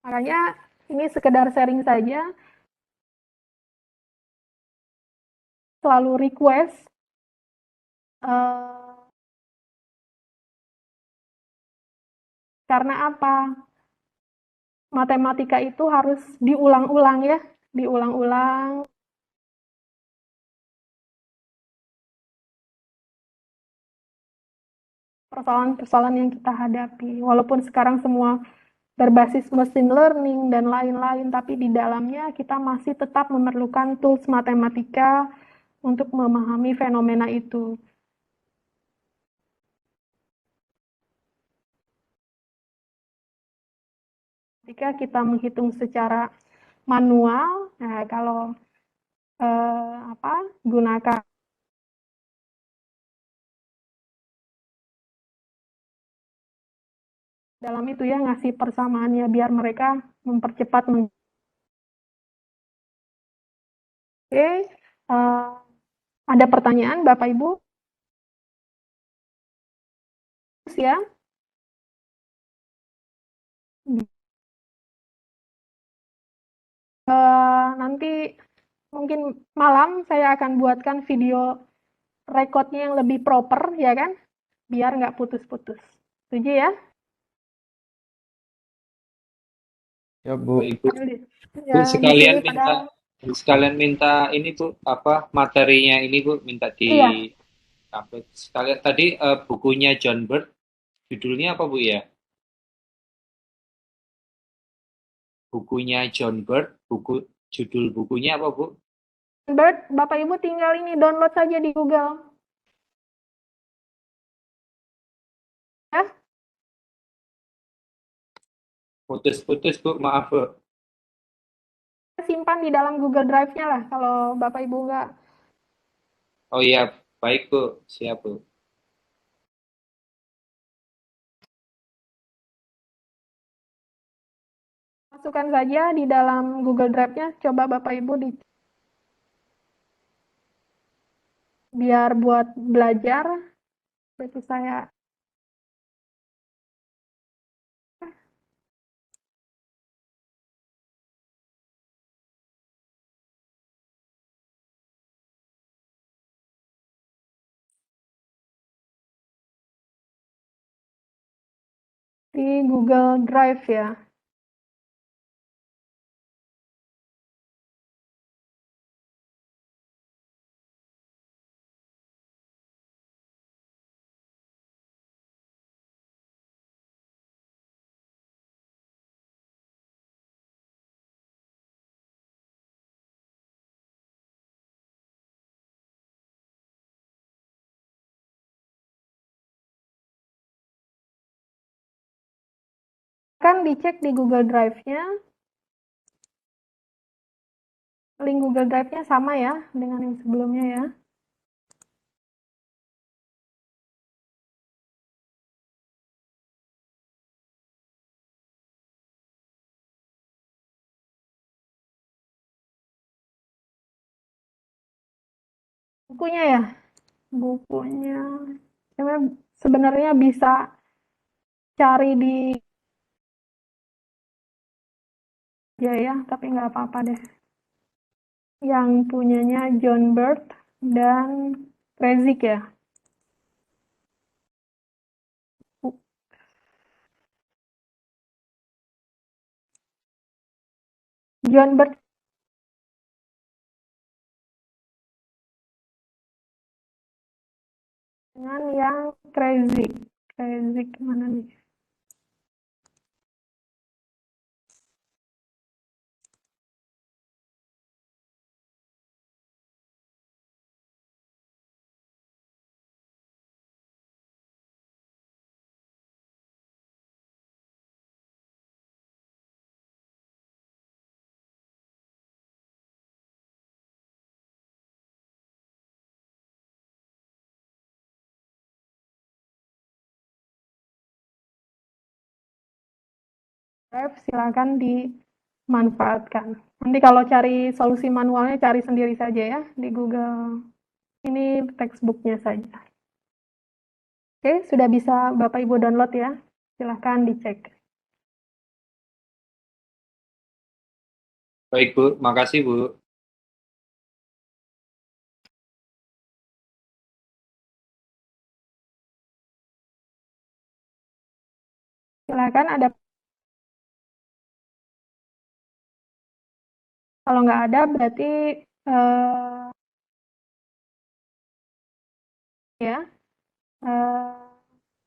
Makanya ini sekedar sharing saja. Selalu request karena apa? Matematika itu harus diulang-ulang ya, diulang-ulang. Persoalan-persoalan yang kita hadapi. Walaupun sekarang semua berbasis machine learning dan lain-lain, tapi di dalamnya kita masih tetap memerlukan tools matematika untuk memahami fenomena itu. Ketika kita menghitung secara manual, nah kalau gunakan dalam itu ya, ngasih persamaannya biar mereka mempercepat. Oke, ada pertanyaan Bapak Ibu? Ya. Nanti mungkin malam saya akan buatkan video recordnya yang lebih proper, ya kan? Biar nggak putus-putus. Setuju ya? Ya, Bu. Baik, Bu. Ya, Bu, sekalian di sini minta padahal ini Bu, apa materinya ini Bu, minta di iya, upload. Sekalian tadi bukunya John Bird, judulnya apa Bu ya? Bukunya John Bird, judul bukunya apa Bu? Bird, Bapak Ibu tinggal ini download saja di Google. Ya, Putus-putus Bu, maaf Bu. simpan di dalam Google Drive-nya lah kalau Bapak Ibu nggak. Oh iya, baik Bu, siap Bu. Masukkan saja di dalam Google Drive-nya, coba Bapak Ibu biar buat belajar. Berarti saya di Google Drive ya. Kan dicek di Google Drive-nya. Link Google Drive-nya sama ya dengan yang sebelumnya ya. Bukunya ya. Bukunya sebenarnya bisa cari di ya, tapi nggak apa-apa deh. Yang punyanya John Bird dan Rezik ya. John Bird dengan yang Rezik. Rezik mana nih? Silakan dimanfaatkan. Nanti kalau cari solusi manualnya cari sendiri saja ya di Google. Ini textbooknya saja. Oke, sudah bisa Bapak Ibu download ya. Silakan dicek. Baik Bu, makasih Bu. Silakan ada. Kalau nggak ada berarti ya.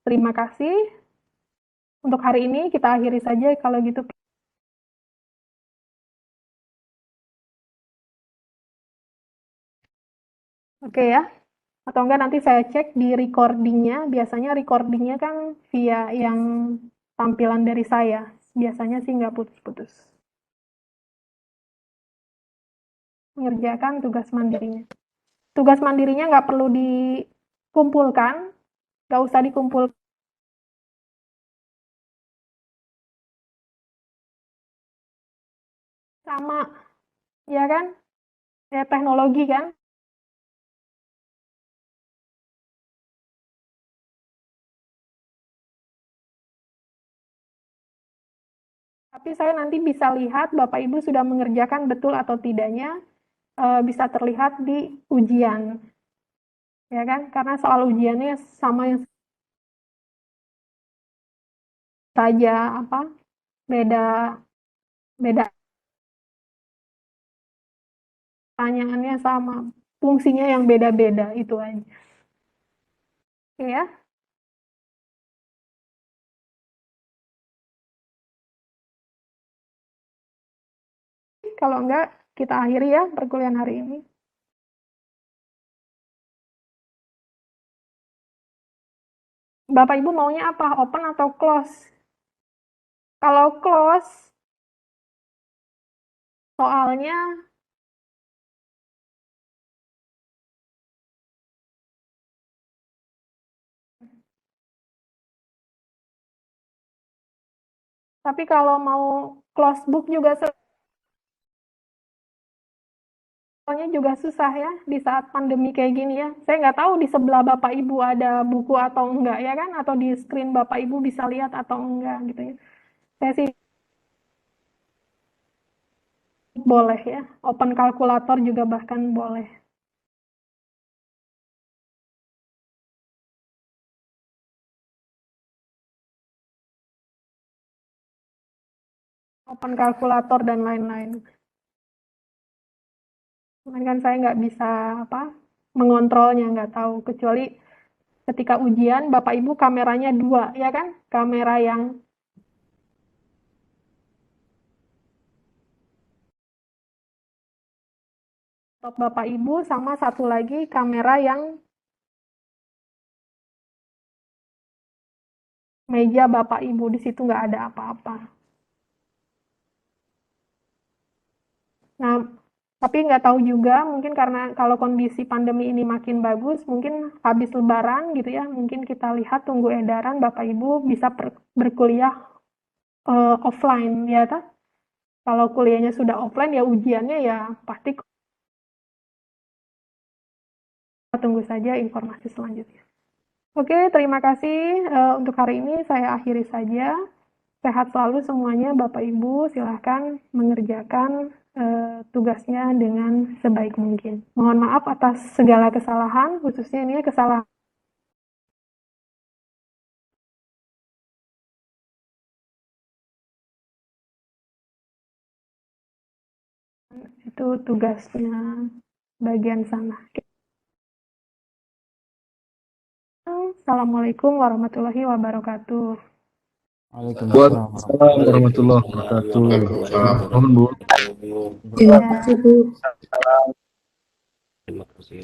Terima kasih. Untuk hari ini kita akhiri saja kalau gitu. Oke ya. Atau enggak nanti saya cek di recordingnya. Biasanya recordingnya kan via yang tampilan dari saya. Biasanya sih nggak putus-putus. Mengerjakan tugas mandirinya. Tugas mandirinya nggak perlu dikumpulkan. Nggak usah dikumpulkan. sama, ya kan? Ya teknologi kan? Tapi saya nanti bisa lihat Bapak Ibu sudah mengerjakan betul atau tidaknya, bisa terlihat di ujian, ya kan? Karena soal ujiannya sama yang saja apa beda beda pertanyaannya sama, fungsinya yang beda-beda itu aja. Oke ya. Kalau enggak, kita akhiri ya perkuliahan hari ini. Bapak Ibu maunya apa? Open atau close? Kalau close, soalnya tapi kalau mau close book juga soalnya juga susah ya di saat pandemi kayak gini ya. Saya nggak tahu di sebelah Bapak Ibu ada buku atau enggak ya kan, atau di screen Bapak Ibu bisa lihat atau enggak gitu ya. Saya sih boleh ya, open kalkulator juga bahkan boleh. Open kalkulator dan lain-lain. Cuman kan saya nggak bisa apa mengontrolnya, nggak tahu. Kecuali ketika ujian, Bapak Ibu kameranya 2, ya kan? Kamera yang laptop Bapak Ibu sama satu lagi kamera yang meja Bapak Ibu, di situ nggak ada apa-apa. Nah, tapi nggak tahu juga, mungkin karena kalau kondisi pandemi ini makin bagus, mungkin habis Lebaran gitu ya, mungkin kita lihat tunggu edaran Bapak Ibu bisa berkuliah offline ya, tak? Kalau kuliahnya sudah offline ya ujiannya ya pasti. Tunggu saja informasi selanjutnya. Oke, terima kasih untuk hari ini saya akhiri saja. Sehat selalu semuanya Bapak Ibu, silahkan mengerjakan tugasnya dengan sebaik mungkin. Mohon maaf atas segala kesalahan, khususnya ini kesalahan itu tugasnya bagian sana. Assalamualaikum warahmatullahi wabarakatuh. Waalaikumsalam warahmatullahi wabarakatuh. Mohon Bu. Terima kasih, Bu. Terima kasih.